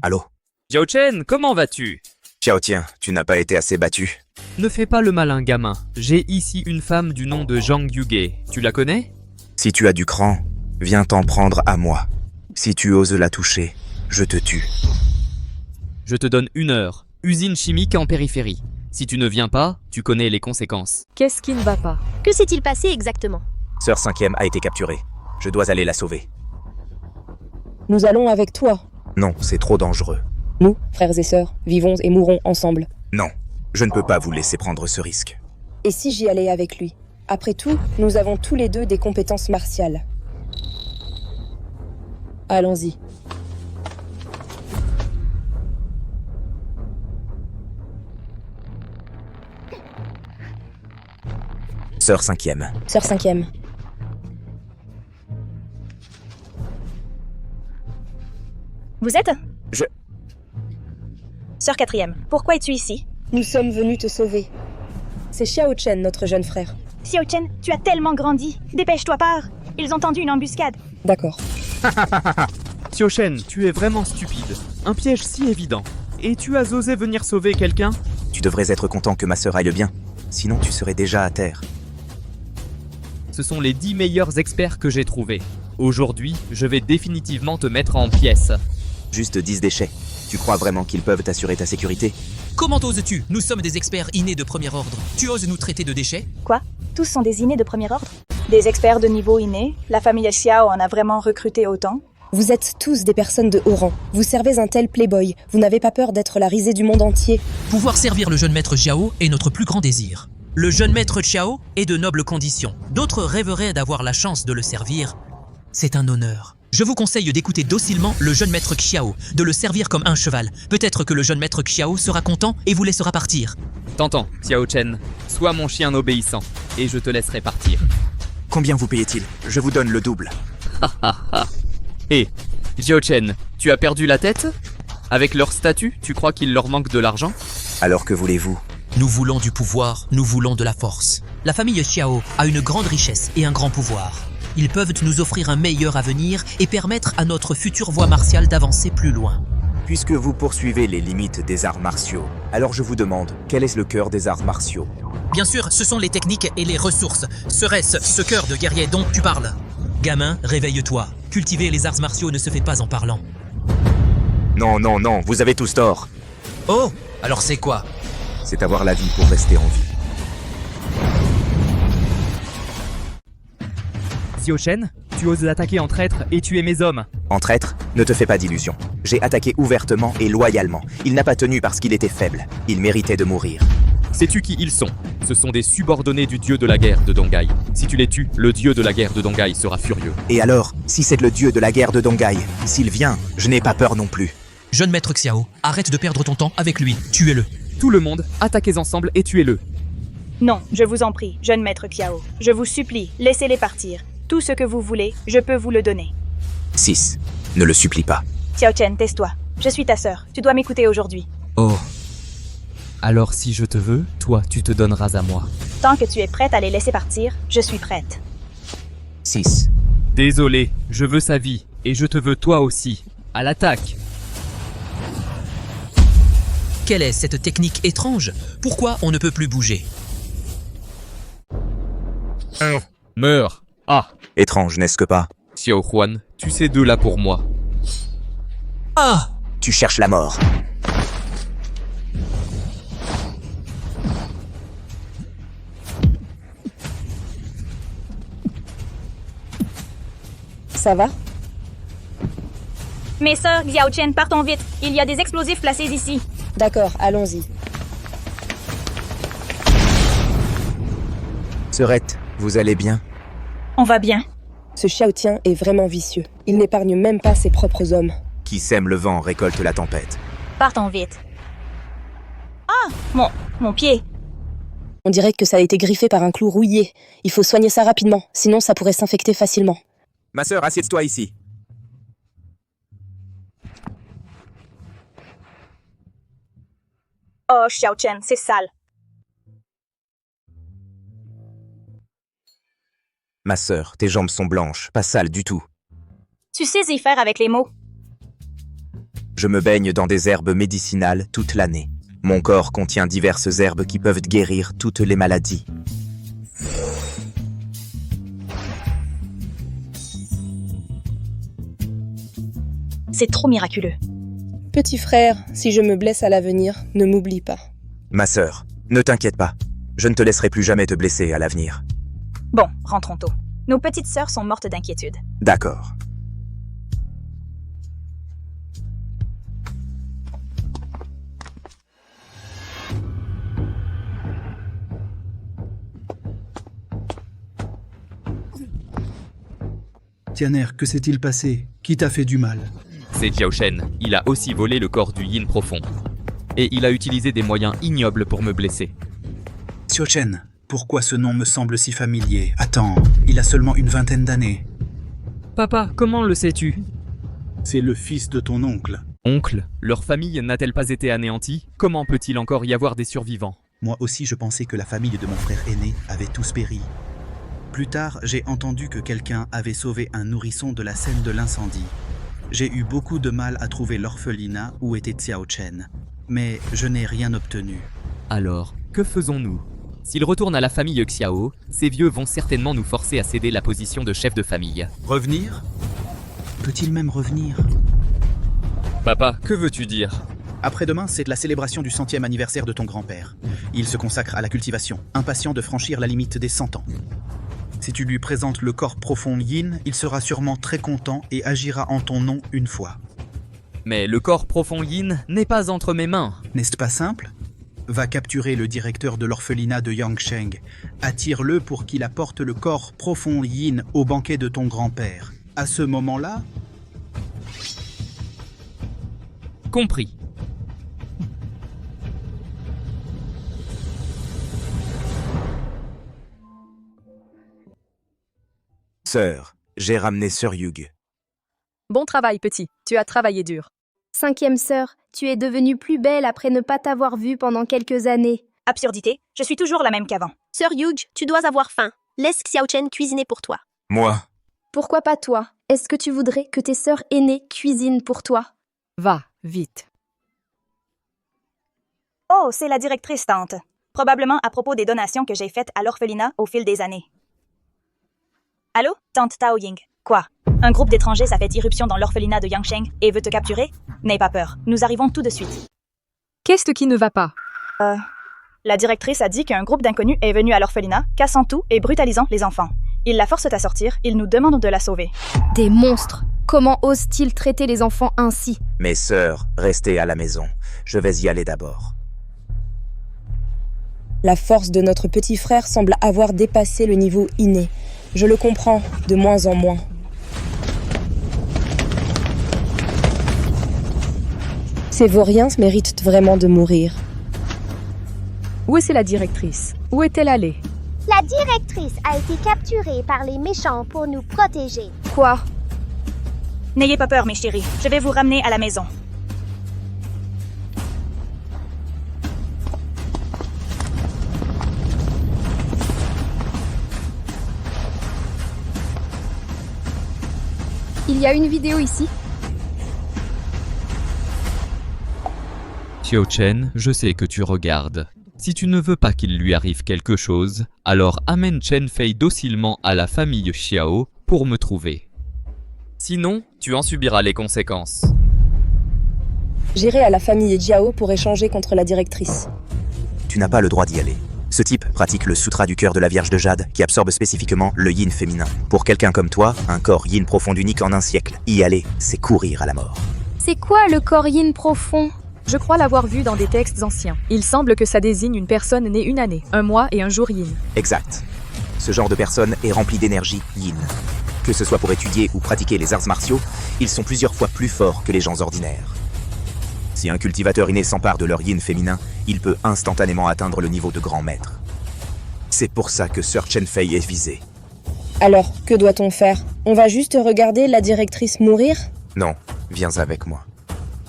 Allô? Jiao Chen, comment vas-tu? Xiao tiens, tu n'as pas été assez battu. Ne fais pas le malin, gamin. J'ai ici une femme du nom de Jiang Yuge. Tu la connais? Si tu as du cran, viens t'en prendre à moi. Si tu oses la toucher, je te tue. Je te donne 1 heure. Usine chimique en périphérie. Si tu ne viens pas, tu connais les conséquences. Qu'est-ce qui ne va pas? Que s'est-il passé exactement? Sœur 5e a été capturée. Je dois aller la sauver. Nous allons avec toi. Non, c'est trop dangereux. Nous, frères et sœurs, vivons et mourons ensemble. Non, je ne peux pas vous laisser prendre ce risque. Et si j'y allais avec lui? Après tout, nous avons tous les deux des compétences martiales. Allons-y. Sœur 5e. Sœur 5e. Vous êtes? Je... Sœur 4e, pourquoi es-tu ici? Nous sommes venus te sauver. C'est Xiao Chen, notre jeune frère. Xiao Chen, tu as tellement grandi. Dépêche-toi, pars. Ils ont tendu une embuscade. D'accord. Xiao Chen, tu es vraiment stupide. Un piège si évident. Et tu as osé venir sauver quelqu'un? Tu devrais être content que ma sœur aille bien. Sinon, tu serais déjà à terre. Ce sont les 10 meilleurs experts que j'ai trouvés. Aujourd'hui, je vais définitivement te mettre en pièces. Juste 10 déchets. Tu crois vraiment qu'ils peuvent assurer ta sécurité? Comment oses-tu? Nous sommes des experts innés de premier ordre. Tu oses nous traiter de déchets? Quoi? Tous sont des innés de premier ordre? Des experts de niveau inné? La famille Xiao en a vraiment recruté autant? Vous êtes tous des personnes de haut rang. Vous servez un tel playboy. Vous n'avez pas peur d'être la risée du monde entier. Pouvoir servir le jeune maître Jiao est notre plus grand désir. Le jeune maître Xiao est de nobles conditions. D'autres rêveraient d'avoir la chance de le servir. C'est un honneur. Je vous conseille d'écouter docilement le jeune maître Xiao, de le servir comme un cheval. Peut-être que le jeune maître Xiao sera content et vous laissera partir. T'entends, Xiao Chen. Sois mon chien obéissant, et je te laisserai partir. Combien vous payez-il? Je vous donne le double. Hé, Xiao Chen, tu as perdu la tête? Avec leur statut, tu crois qu'il leur manque de l'argent? Alors que voulez-vous? Nous voulons du pouvoir, nous voulons de la force. La famille Xiao a une grande richesse et un grand pouvoir. Ils peuvent nous offrir un meilleur avenir et permettre à notre future voie martiale d'avancer plus loin. Puisque vous poursuivez les limites des arts martiaux, alors je vous demande, quel est le cœur des arts martiaux? Bien sûr, ce sont les techniques et les ressources. Serait-ce ce cœur de guerrier dont tu parles? Gamin, réveille-toi. Cultiver les arts martiaux ne se fait pas en parlant. Non, non, non, vous avez tous tort. Oh, alors c'est quoi? C'est avoir la vie pour rester en vie. Xiao Chen, tu oses attaquer en traître et tuer mes hommes. En traître, ne te fais pas d'illusions. J'ai attaqué ouvertement et loyalement. Il n'a pas tenu parce qu'il était faible. Il méritait de mourir. Sais-tu qui ils sont? Ce sont des subordonnés du dieu de la guerre de Dongai. Si tu les tues, le dieu de la guerre de Dongai sera furieux. Et alors, si c'est le dieu de la guerre de Dongai, s'il vient, je n'ai pas peur non plus. Jeune maître Xiao, arrête de perdre ton temps avec lui, tuez-le. Tout le monde, attaquez ensemble et tuez-le. Non, je vous en prie, jeune maître Xiao. Je vous supplie, laissez-les partir. Tout ce que vous voulez, je peux vous le donner. 6. Ne le supplie pas. Xiao Chen, tais-toi. Je suis ta sœur. Tu dois m'écouter aujourd'hui. Oh. Alors si je te veux, toi tu te donneras à moi. Tant que tu es prête à les laisser partir, je suis prête. 6. Désolé, je veux sa vie, et je te veux toi aussi. À l'attaque. Quelle est cette technique étrange? Pourquoi on ne peut plus bouger? Meurs. Ah. Étrange, n'est-ce que pas? Xiao Huan, tu sais deux là pour moi. Ah! Tu cherches la mort. Ça va? Mes sœurs, Xiao Chen, partons vite. Il y a des explosifs placés ici. D'accord, allons-y. Sœurette, vous allez bien? On va bien. Ce Xiaotien est vraiment vicieux. Il n'épargne même pas ses propres hommes. Qui sème le vent récolte la tempête. Partons vite. Ah, mon pied. On dirait que ça a été griffé par un clou rouillé. Il faut soigner ça rapidement, sinon ça pourrait s'infecter facilement. Ma sœur, assieds-toi ici. Oh, Xiao Chen, c'est sale. Ma sœur, tes jambes sont blanches, pas sales du tout. Tu sais y faire avec les mots. Je me baigne dans des herbes médicinales toute l'année. Mon corps contient diverses herbes qui peuvent guérir toutes les maladies. C'est trop miraculeux. Petit frère, si je me blesse à l'avenir, ne m'oublie pas. Ma sœur, ne t'inquiète pas. Je ne te laisserai plus jamais te blesser à l'avenir. Bon, rentrons tôt. Nos petites sœurs sont mortes d'inquiétude. D'accord. Tianer, que s'est-il passé? Qui t'a fait du mal? C'est Xiao Shen. Il a aussi volé le corps du Yin profond. Et il a utilisé des moyens ignobles pour me blesser. Xiao Chen, pourquoi ce nom me semble si familier? Attends, il a seulement une vingtaine d'années. Papa, comment le sais-tu? C'est le fils de ton oncle. Oncle, leur famille n'a-t-elle pas été anéantie? Comment peut-il encore y avoir des survivants? Moi aussi, je pensais que la famille de mon frère aîné avait tous péri. Plus tard, j'ai entendu que quelqu'un avait sauvé un nourrisson de la scène de l'incendie. J'ai eu beaucoup de mal à trouver l'orphelinat où était Xiao Chen, mais je n'ai rien obtenu. Alors, que faisons-nous? S'il retourne à la famille Xiao, ces vieux vont certainement nous forcer à céder la position de chef de famille. Revenir? Peut-il même revenir? Papa, que veux-tu dire? Après-demain, c'est la célébration du 100e anniversaire de ton grand-père. Il se consacre à la cultivation, impatient de franchir la limite des 100 ans. Si tu lui présentes le corps profond Yin, il sera sûrement très content et agira en ton nom une fois. Mais le corps profond Yin n'est pas entre mes mains. N'est-ce pas simple? Va capturer le directeur de l'orphelinat de Yangsheng. Attire-le pour qu'il apporte le corps profond Yin au banquet de ton grand-père. À ce moment-là... Compris. Sœur, j'ai ramené Sœur Yug. Bon travail, petit. Tu as travaillé dur. 5e sœur, tu es devenue plus belle après ne pas t'avoir vue pendant quelques années. Absurdité, je suis toujours la même qu'avant. Sœur Yuge, tu dois avoir faim. Laisse Xiao Chen cuisiner pour toi. Moi? Pourquoi pas toi? Est-ce que tu voudrais que tes sœurs aînées cuisinent pour toi? Va, vite. Oh, c'est la directrice, tante. Probablement à propos des donations que j'ai faites à l'orphelinat au fil des années. Allô, tante Tao Ying? Quoi? Un groupe d'étrangers a fait irruption dans l'orphelinat de Yangsheng et veut te capturer? N'aie pas peur, nous arrivons tout de suite. Qu'est-ce qui ne va pas? La directrice a dit qu'un groupe d'inconnus est venu à l'orphelinat, cassant tout et brutalisant les enfants. Ils la forcent à sortir, ils nous demandent de la sauver. Des monstres! Comment osent-ils traiter les enfants ainsi? Mes sœurs, restez à la maison. Je vais y aller d'abord. La force de notre petit frère semble avoir dépassé le niveau inné. Je le comprends de moins en moins. Ces vauriens méritent vraiment de mourir. Où est la directrice? Où est-elle allée? La directrice a été capturée par les méchants pour nous protéger. Quoi? N'ayez pas peur, mes chéris. Je vais vous ramener à la maison. Il y a une vidéo ici. Xiao Chen, je sais que tu regardes. Si tu ne veux pas qu'il lui arrive quelque chose, alors amène Chen Fei docilement à la famille Xiao pour me trouver. Sinon, tu en subiras les conséquences. J'irai à la famille Jiao pour échanger contre la directrice. Tu n'as pas le droit d'y aller. Ce type pratique le sutra du cœur de la Vierge de Jade, qui absorbe spécifiquement le yin féminin. Pour quelqu'un comme toi, un corps yin profond unique en un siècle, y aller, c'est courir à la mort. C'est quoi le corps yin profond? Je crois l'avoir vu dans des textes anciens. Il semble que ça désigne une personne née une année, un mois et un jour yin. Exact. Ce genre de personne est rempli d'énergie yin. Que ce soit pour étudier ou pratiquer les arts martiaux, ils sont plusieurs fois plus forts que les gens ordinaires. Si un cultivateur inné s'empare de leur yin féminin, il peut instantanément atteindre le niveau de grand maître. C'est pour ça que Sir Chen Fei est visé. Alors, que doit-on faire? On va juste regarder la directrice mourir? Non, viens avec moi.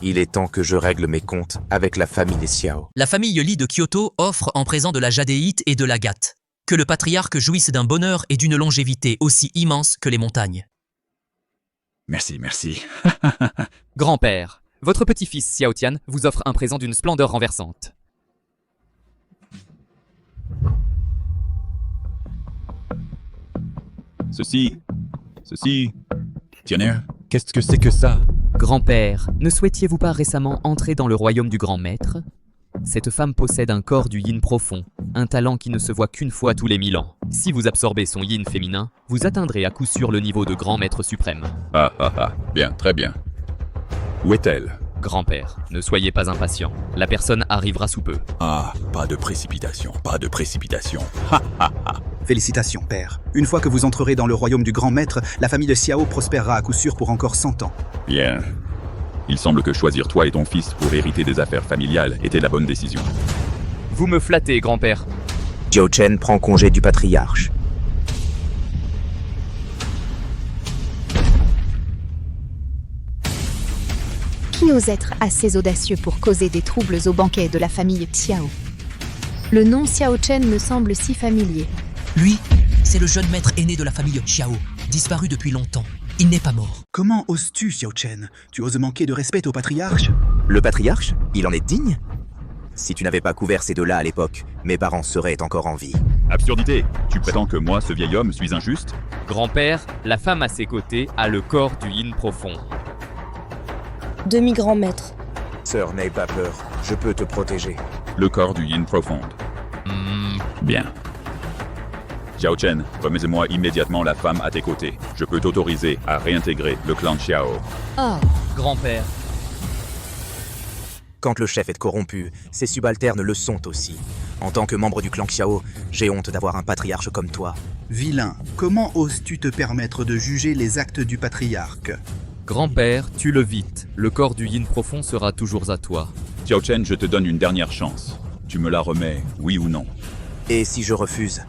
Il est temps que je règle mes comptes avec la famille des Xiao. La famille Li de Kyoto offre en présent de la jadéite et de l'agate. Que le patriarche jouisse d'un bonheur et d'une longévité aussi immense que les montagnes. Merci, merci. Grand-père, votre petit-fils Xiao Tian vous offre un présent d'une splendeur renversante. Ceci... Tionner, qu'est-ce que c'est que ça? Grand-père, ne souhaitiez-vous pas récemment entrer dans le royaume du grand maître? Cette femme possède un corps du yin profond, un talent qui ne se voit qu'une fois tous les 1000 ans. Si vous absorbez son yin féminin, vous atteindrez à coup sûr le niveau de grand maître suprême. Bien, très bien. Où est-elle? Grand-père, ne soyez pas impatient. La personne arrivera sous peu. Pas de précipitation, pas de précipitation. Félicitations, père. Une fois que vous entrerez dans le royaume du grand maître, la famille de Xiao prospérera à coup sûr pour encore 100 ans. Bien. Il semble que choisir toi et ton fils pour hériter des affaires familiales était la bonne décision. Vous me flattez, grand-père. Xiao Chen prend congé du patriarche. Qui ose être assez audacieux pour causer des troubles au banquet de la famille Xiao? Le nom Xiao Chen me semble si familier. Lui, c'est le jeune maître aîné de la famille Xiao, disparu depuis longtemps. Il n'est pas mort. Comment oses-tu, Xiao Chen? Tu oses manquer de respect au patriarche? Le patriarche? Il en est digne? Si tu n'avais pas couvert ces deux-là à l'époque, mes parents seraient encore en vie. Absurdité! Tu prétends que moi, ce vieil homme, suis injuste? Grand-père, la femme à ses côtés a le corps du yin profond. Demi-grand maître. Sœur, n'aie pas peur, je peux te protéger. Le corps du yin profond. Bien. Xiao Chen, remets-moi immédiatement la femme à tes côtés. Je peux t'autoriser à réintégrer le clan Xiao. Oh, grand-père. Quand le chef est corrompu, ses subalternes le sont aussi. En tant que membre du clan Xiao, j'ai honte d'avoir un patriarche comme toi. Vilain, comment oses-tu te permettre de juger les actes du patriarque? Grand-père, tue-le vite. Le corps du yin profond sera toujours à toi. Xiao Chen, je te donne une dernière chance. Tu me la remets, oui ou non? Et si je refuse?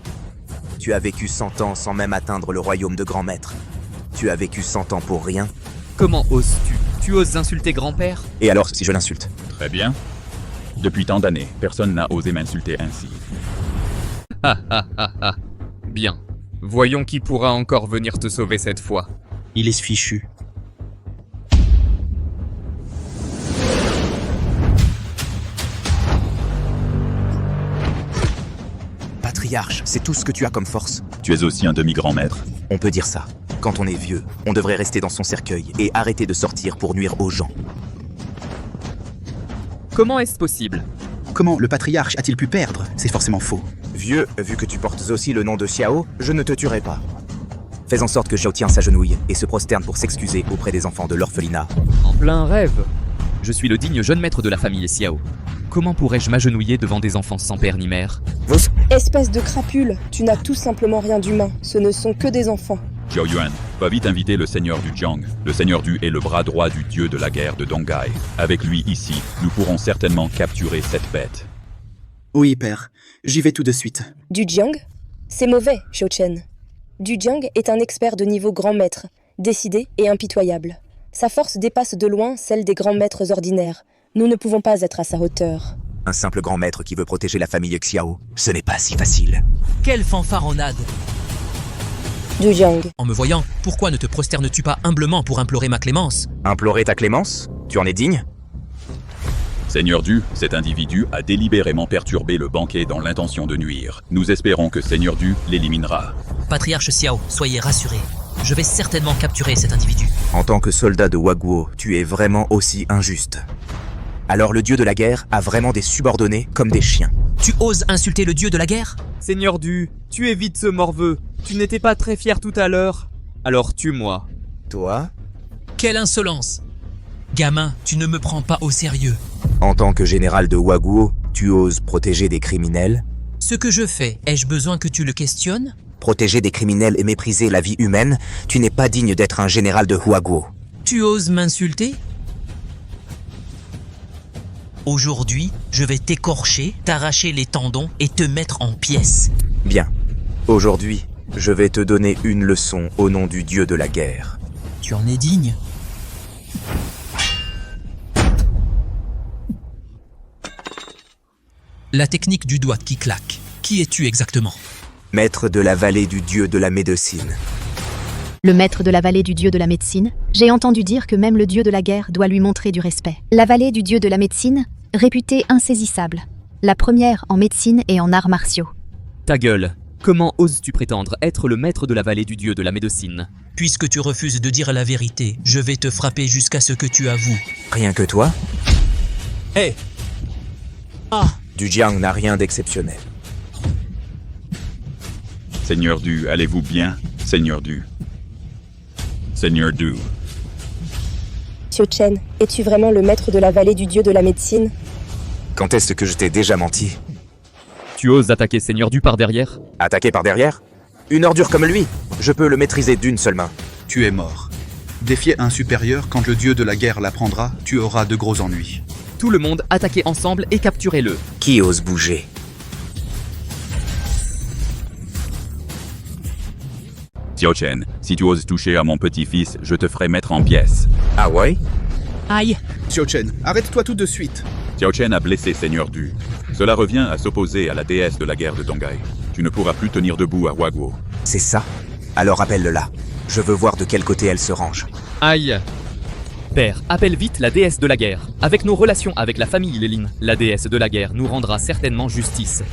Tu as vécu 100 ans sans même atteindre le royaume de grand maître. Tu as vécu 100 ans pour rien. Comment oses-tu? Tu oses insulter grand-père? Et alors si je l'insulte? Très bien. Depuis tant d'années, personne n'a osé m'insulter ainsi. Bien. Voyons qui pourra encore venir te sauver cette fois. Il est fichu. Patriarche, c'est tout ce que tu as comme force. Tu es aussi un demi-grand maître? On peut dire ça. Quand on est vieux, on devrait rester dans son cercueil et arrêter de sortir pour nuire aux gens. Comment est-ce possible? Comment le patriarche a-t-il pu perdre? C'est forcément faux. Vieux, vu que tu portes aussi le nom de Xiao, je ne te tuerai pas. Fais en sorte que Xiao Tian s'agenouille et se prosterne pour s'excuser auprès des enfants de l'orphelinat. En plein rêve. Je suis le digne jeune maître de la famille Xiao. Comment pourrais-je m'agenouiller devant des enfants sans père ni mère? Espèce de crapule, tu n'as tout simplement rien d'humain. Ce ne sont que des enfants. Xiao Yuan, va vite inviter le seigneur du Jiang. Le seigneur du est le bras droit du dieu de la guerre de Donghai. Avec lui ici, nous pourrons certainement capturer cette bête. Oui, père. J'y vais tout de suite. Du Jiang? C'est mauvais, Xiao Chen. Du Jiang est un expert de niveau grand maître, décidé et impitoyable. Sa force dépasse de loin celle des grands maîtres ordinaires. Nous ne pouvons pas être à sa hauteur. Un simple grand maître qui veut protéger la famille Xiao, ce n'est pas si facile. Quelle fanfaronnade! Du Jiang. En me voyant, pourquoi ne te prosternes-tu pas humblement pour implorer ma clémence? Implorer ta clémence? Tu en es digne? Seigneur Du, cet individu a délibérément perturbé le banquet dans l'intention de nuire. Nous espérons que Seigneur Du l'éliminera. Patriarche Xiao, soyez rassurés. Je vais certainement capturer cet individu. En tant que soldat de Waguo, tu es vraiment aussi injuste. Alors le dieu de la guerre a vraiment des subordonnés comme des chiens. Tu oses insulter le dieu de la guerre? Seigneur Du, tu évites ce morveux. Tu n'étais pas très fier tout à l'heure. Alors tue-moi. Toi? Quelle insolence! Gamin, tu ne me prends pas au sérieux. En tant que général de Waguo, tu oses protéger des criminels? Ce que je fais, ai-je besoin que tu le questionnes? Protéger des criminels et mépriser la vie humaine, tu n'es pas digne d'être un général de Waguo. Tu oses m'insulter? Aujourd'hui, je vais t'écorcher, t'arracher les tendons et te mettre en pièces. Bien. Aujourd'hui, je vais te donner une leçon au nom du dieu de la guerre. Tu en es digne? La technique du doigt qui claque. Qui es-tu exactement? Maître de la vallée du dieu de la médecine. Le maître de la vallée du dieu de la médecine, j'ai entendu dire que même le dieu de la guerre doit lui montrer du respect. La vallée du dieu de la médecine, réputée insaisissable. La première en médecine et en arts martiaux. Ta gueule. Comment oses-tu prétendre être le maître de la vallée du dieu de la médecine? Puisque tu refuses de dire la vérité, je vais te frapper jusqu'à ce que tu avoues. Rien que toi? Hé! Ah! Du Jiang n'a rien d'exceptionnel. Seigneur Du, allez-vous bien? Seigneur Du. Seigneur Du. Xiao Chen, es-tu vraiment le maître de la vallée du dieu de la médecine? Quand est-ce que je t'ai déjà menti? Tu oses attaquer Seigneur Du par derrière? Attaquer par derrière? Une ordure comme lui, je peux le maîtriser d'une seule main. Tu es mort. Défier un supérieur quand le dieu de la guerre l'apprendra, tu auras de gros ennuis. Tout le monde attaquez ensemble et capturez-le. Qui ose bouger? Xiao Chen, si tu oses toucher à mon petit-fils, je te ferai mettre en pièces. Ah ouais? Aïe! Xiao Chen, arrête-toi tout de suite. Xiao Chen a blessé Seigneur Du. Cela revient à s'opposer à la déesse de la guerre de Donghai. Tu ne pourras plus tenir debout à Waguo. C'est ça? Alors appelle-la. Je veux voir de quel côté elle se range. Aïe! Père, appelle vite la déesse de la guerre. Avec nos relations avec la famille Lélin, la déesse de la guerre nous rendra certainement justice.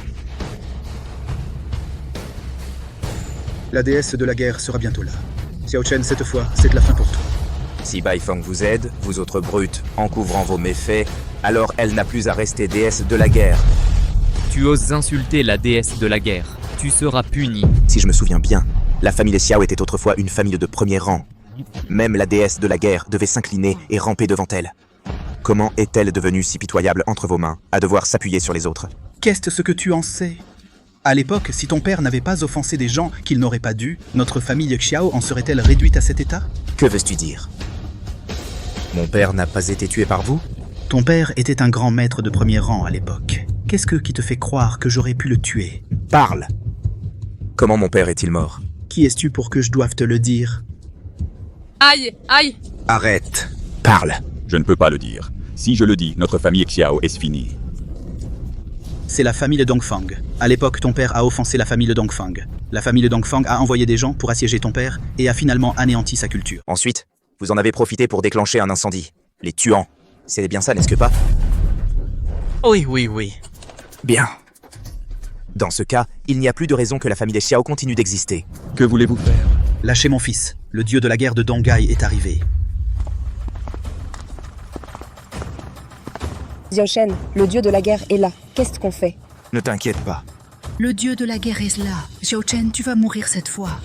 La déesse de la guerre sera bientôt là. Xiao Chen, cette fois, c'est de la fin pour toi. Si Bai Feng vous aide, vous autres brutes, en couvrant vos méfaits, alors elle n'a plus à rester déesse de la guerre. Tu oses insulter la déesse de la guerre. Tu seras puni. Si je me souviens bien, la famille Xiao était autrefois une famille de premier rang. Même la déesse de la guerre devait s'incliner et ramper devant elle. Comment est-elle devenue si pitoyable entre vos mains, à devoir s'appuyer sur les autres? Qu'est-ce que tu en sais? À l'époque, si ton père n'avait pas offensé des gens qu'il n'aurait pas dû, notre famille Xiao en serait-elle réduite à cet état? Que veux-tu dire? Mon père n'a pas été tué par vous? Ton père était un grand maître de premier rang à l'époque. Qu'est-ce qui te fait croire que j'aurais pu le tuer? Parle! Comment mon père est-il mort? Qui es-tu pour que je doive te le dire? Aïe, aïe! Arrête! Parle! Je ne peux pas le dire. Si je le dis, notre famille Xiao est finie. C'est la famille de Dongfang. À l'époque, ton père a offensé la famille de Dongfang. La famille de Dongfang a envoyé des gens pour assiéger ton père et a finalement anéanti sa culture. Ensuite, vous en avez profité pour déclencher un incendie, les tuant. C'est bien ça, n'est-ce pas? Oui, oui, oui. Bien. Dans ce cas, il n'y a plus de raison que la famille des Xiao continue d'exister. Que voulez-vous faire? Lâchez mon fils. Le dieu de la guerre de Donghai est arrivé. Xiao Chen, le dieu de la guerre est là. Qu'est-ce qu'on fait? Ne t'inquiète pas. Le dieu de la guerre est là. Xiao Chen, tu vas mourir cette fois.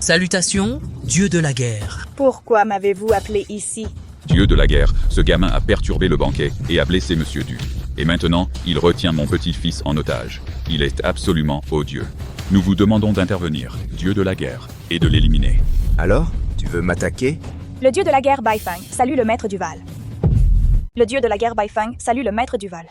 Salutations, dieu de la guerre. Pourquoi m'avez-vous appelé ici? Dieu de la guerre, ce gamin a perturbé le banquet et a blessé Monsieur Du. Et maintenant, il retient mon petit-fils en otage. Il est absolument odieux. Nous vous demandons d'intervenir, dieu de la guerre, et de l'éliminer. Alors, tu veux m'attaquer? Le dieu de la guerre Baifeng salue le maître du Val. Le dieu de la guerre Baifeng salue le maître du Val.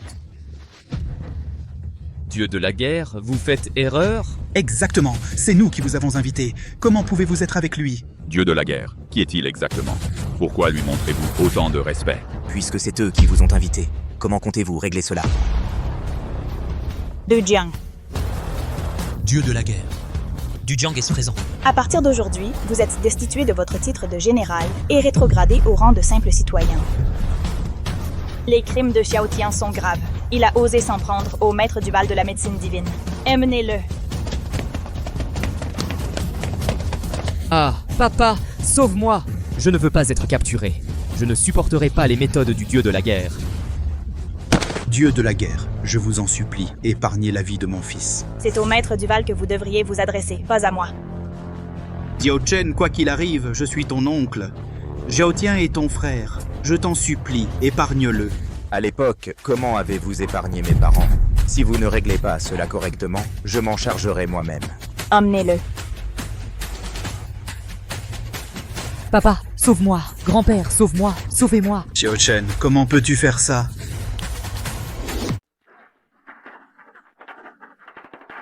Dieu de la guerre, vous faites erreur? Exactement, c'est nous qui vous avons invité. Comment pouvez-vous être avec lui? Dieu de la guerre, qui est-il exactement? Pourquoi lui montrez-vous autant de respect? Puisque c'est eux qui vous ont invité, comment comptez-vous régler cela? Du Jiang. Dieu de la guerre. Du Jiang est présent. À partir d'aujourd'hui, vous êtes destitué de votre titre de général et rétrogradé au rang de simple citoyen. Les crimes de Xiao Tian sont graves. Il a osé s'en prendre au maître du Val de la médecine divine. Emmenez-le. Ah, papa, sauve-moi! Je ne veux pas être capturé. Je ne supporterai pas les méthodes du dieu de la guerre. Dieu de la guerre, je vous en supplie, épargnez la vie de mon fils. C'est au maître du Val que vous devriez vous adresser, pas à moi. Xiao Chen, quoi qu'il arrive, je suis ton oncle. Xiao Tian est ton frère. Je t'en supplie, épargne-le. À l'époque, comment avez-vous épargné mes parents? Si vous ne réglez pas cela correctement, je m'en chargerai moi-même. Emmenez-le. Papa, sauve-moi. Grand-père, sauve-moi. Sauvez-moi. Xiao Chen, comment peux-tu faire ça?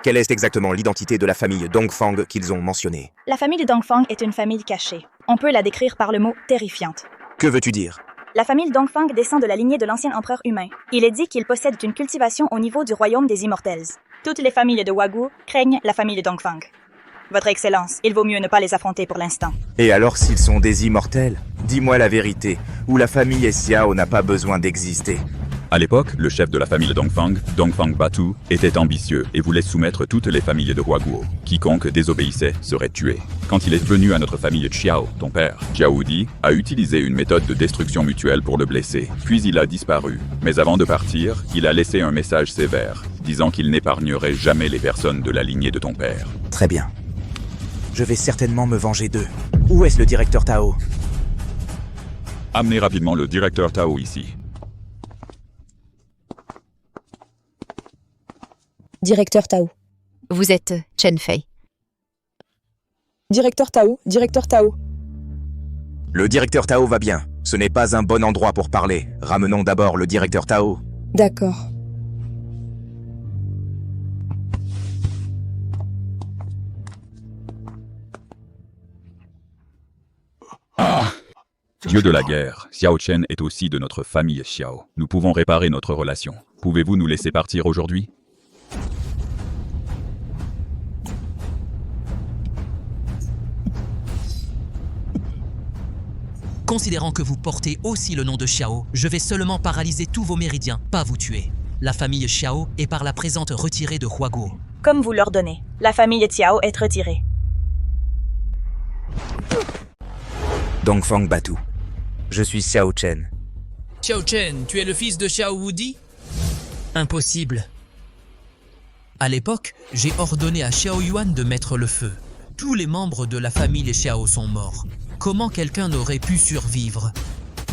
Quelle est exactement l'identité de la famille Dongfang qu'ils ont mentionnée? La famille de Dongfang est une famille cachée. On peut la décrire par le mot terrifiante. Que veux-tu dire? La famille Dongfang descend de la lignée de l'ancien empereur humain. Il est dit qu'ils possèdent une cultivation au niveau du royaume des immortels. Toutes les familles de Wagyu craignent la famille de Dongfang. Votre Excellence, il vaut mieux ne pas les affronter pour l'instant. Et alors s'ils sont des immortels? Dis-moi la vérité, ou la famille Xiao n'a pas besoin d'exister. À l'époque, le chef de la famille Dongfang, Dongfang Batu, était ambitieux et voulait soumettre toutes les familles de Huaguo. Quiconque désobéissait serait tué. Quand il est venu à notre famille Xiao, ton père, Xiao Di, a utilisé une méthode de destruction mutuelle pour le blesser. Puis il a disparu. Mais avant de partir, il a laissé un message sévère, disant qu'il n'épargnerait jamais les personnes de la lignée de ton père. Très bien. Je vais certainement me venger d'eux. Où est-ce le directeur Tao? Amenez rapidement le directeur Tao ici. Directeur Tao. Vous êtes Chen Fei. Directeur Tao, directeur Tao. Le directeur Tao va bien. Ce n'est pas un bon endroit pour parler. Ramenons d'abord le directeur Tao. D'accord. Dieu de la guerre, Xiao Chen est aussi de notre famille Xiao. Nous pouvons réparer notre relation. Pouvez-vous nous laisser partir aujourd'hui? Considérant que vous portez aussi le nom de Xiao, je vais seulement paralyser tous vos méridiens, pas vous tuer. La famille Xiao est par la présente retirée de Huaguo. Comme vous l'ordonnez, la famille Xiao est retirée. Dongfang Batu. Je suis Xiao Chen. Xiao Chen, tu es le fils de Xiao Wudi? Impossible. À l'époque, j'ai ordonné à Xiao Yuan de mettre le feu. Tous les membres de la famille Xiao sont morts. Comment quelqu'un n'aurait pu survivre?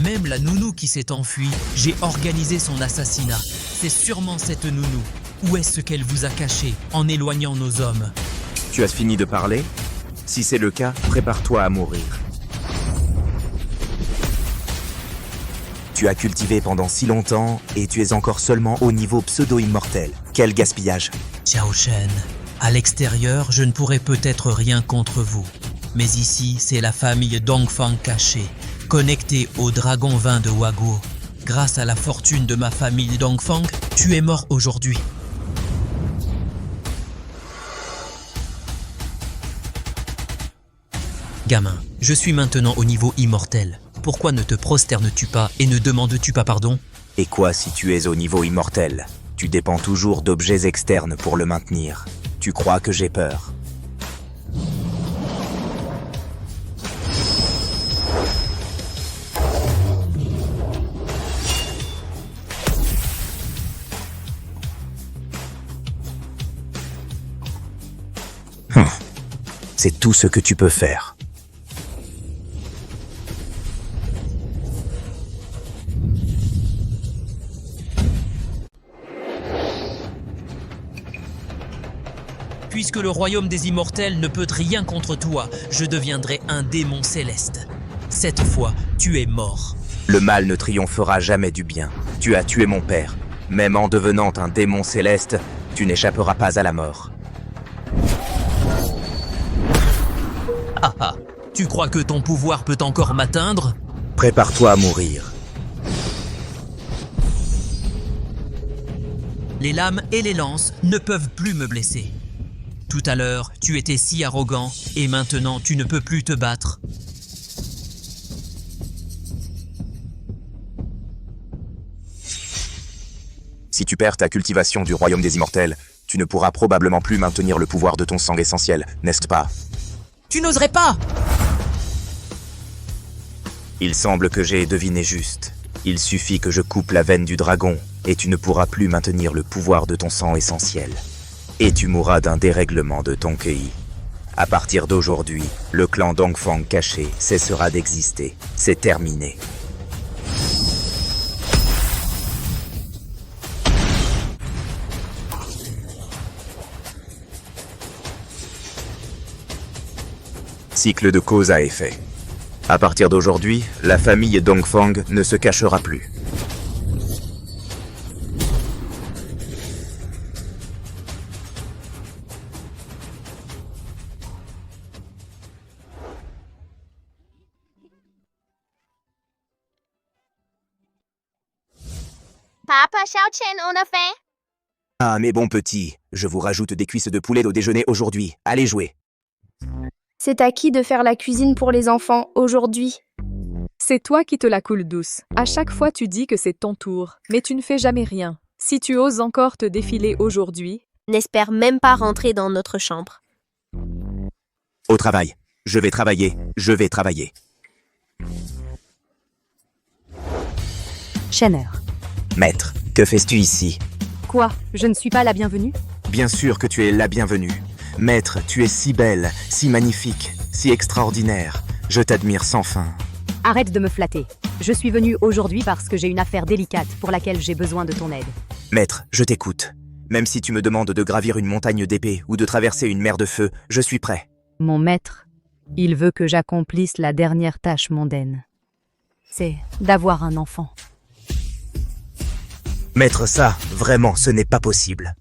Même la nounou qui s'est enfuie, j'ai organisé son assassinat. C'est sûrement cette nounou. Où est-ce qu'elle vous a caché en éloignant nos hommes? Tu as fini de parler? Si c'est le cas, prépare-toi à mourir. Tu as cultivé pendant si longtemps et tu es encore seulement au niveau pseudo-immortel. Quel gaspillage! Xiao Chen, à l'extérieur, je ne pourrais peut-être rien contre vous. Mais ici, c'est la famille Dongfang cachée, connectée au dragon vin de Huaguo. Grâce à la fortune de ma famille Dongfang, tu es mort aujourd'hui. Gamin, je suis maintenant au niveau immortel. Pourquoi ne te prosternes-tu pas et ne demandes-tu pas pardon? Et quoi si tu es au niveau immortel? Tu dépends toujours d'objets externes pour le maintenir. Tu crois que j'ai peur? C'est tout ce que tu peux faire. Puisque le royaume des immortels ne peut rien contre toi, je deviendrai un démon céleste. Cette fois, tu es mort. Le mal ne triomphera jamais du bien. Tu as tué mon père. Même en devenant un démon céleste, tu n'échapperas pas à la mort. Ah ah, tu crois que ton pouvoir peut encore m'atteindre? Prépare-toi à mourir. Les lames et les lances ne peuvent plus me blesser. Tout à l'heure, tu étais si arrogant, et maintenant tu ne peux plus te battre. Si tu perds ta cultivation du royaume des immortels, tu ne pourras probablement plus maintenir le pouvoir de ton sang essentiel, n'est-ce pas? Tu n'oserais pas! Il semble que j'ai deviné juste. Il suffit que je coupe la veine du dragon, et tu ne pourras plus maintenir le pouvoir de ton sang essentiel. Et tu mourras d'un dérèglement de ton QI. À partir d'aujourd'hui, le clan Dongfang caché cessera d'exister. C'est terminé. Cycle de cause à effet. À partir d'aujourd'hui, la famille Dongfang ne se cachera plus. Papa Xiao Chen, on a faim? Ah, mes bons petits, je vous rajoute des cuisses de poulet au déjeuner aujourd'hui. Allez jouer. C'est à qui de faire la cuisine pour les enfants aujourd'hui? C'est toi qui te la coules douce. À chaque fois tu dis que c'est ton tour, mais tu ne fais jamais rien. Si tu oses encore te défiler aujourd'hui... N'espère même pas rentrer dans notre chambre. Au travail. Je vais travailler. Je vais travailler. Shanner. Maître, que fais-tu ici? Quoi? Je ne suis pas la bienvenue? Bien sûr que tu es la bienvenue. Maître, tu es si belle, si magnifique, si extraordinaire. Je t'admire sans fin. Arrête de me flatter. Je suis venue aujourd'hui parce que j'ai une affaire délicate pour laquelle j'ai besoin de ton aide. Maître, je t'écoute. Même si tu me demandes de gravir une montagne d'épée ou de traverser une mer de feu, je suis prêt. Mon maître, il veut que j'accomplisse la dernière tâche mondaine. C'est d'avoir un enfant. Maître, ça, vraiment, ce n'est pas possible.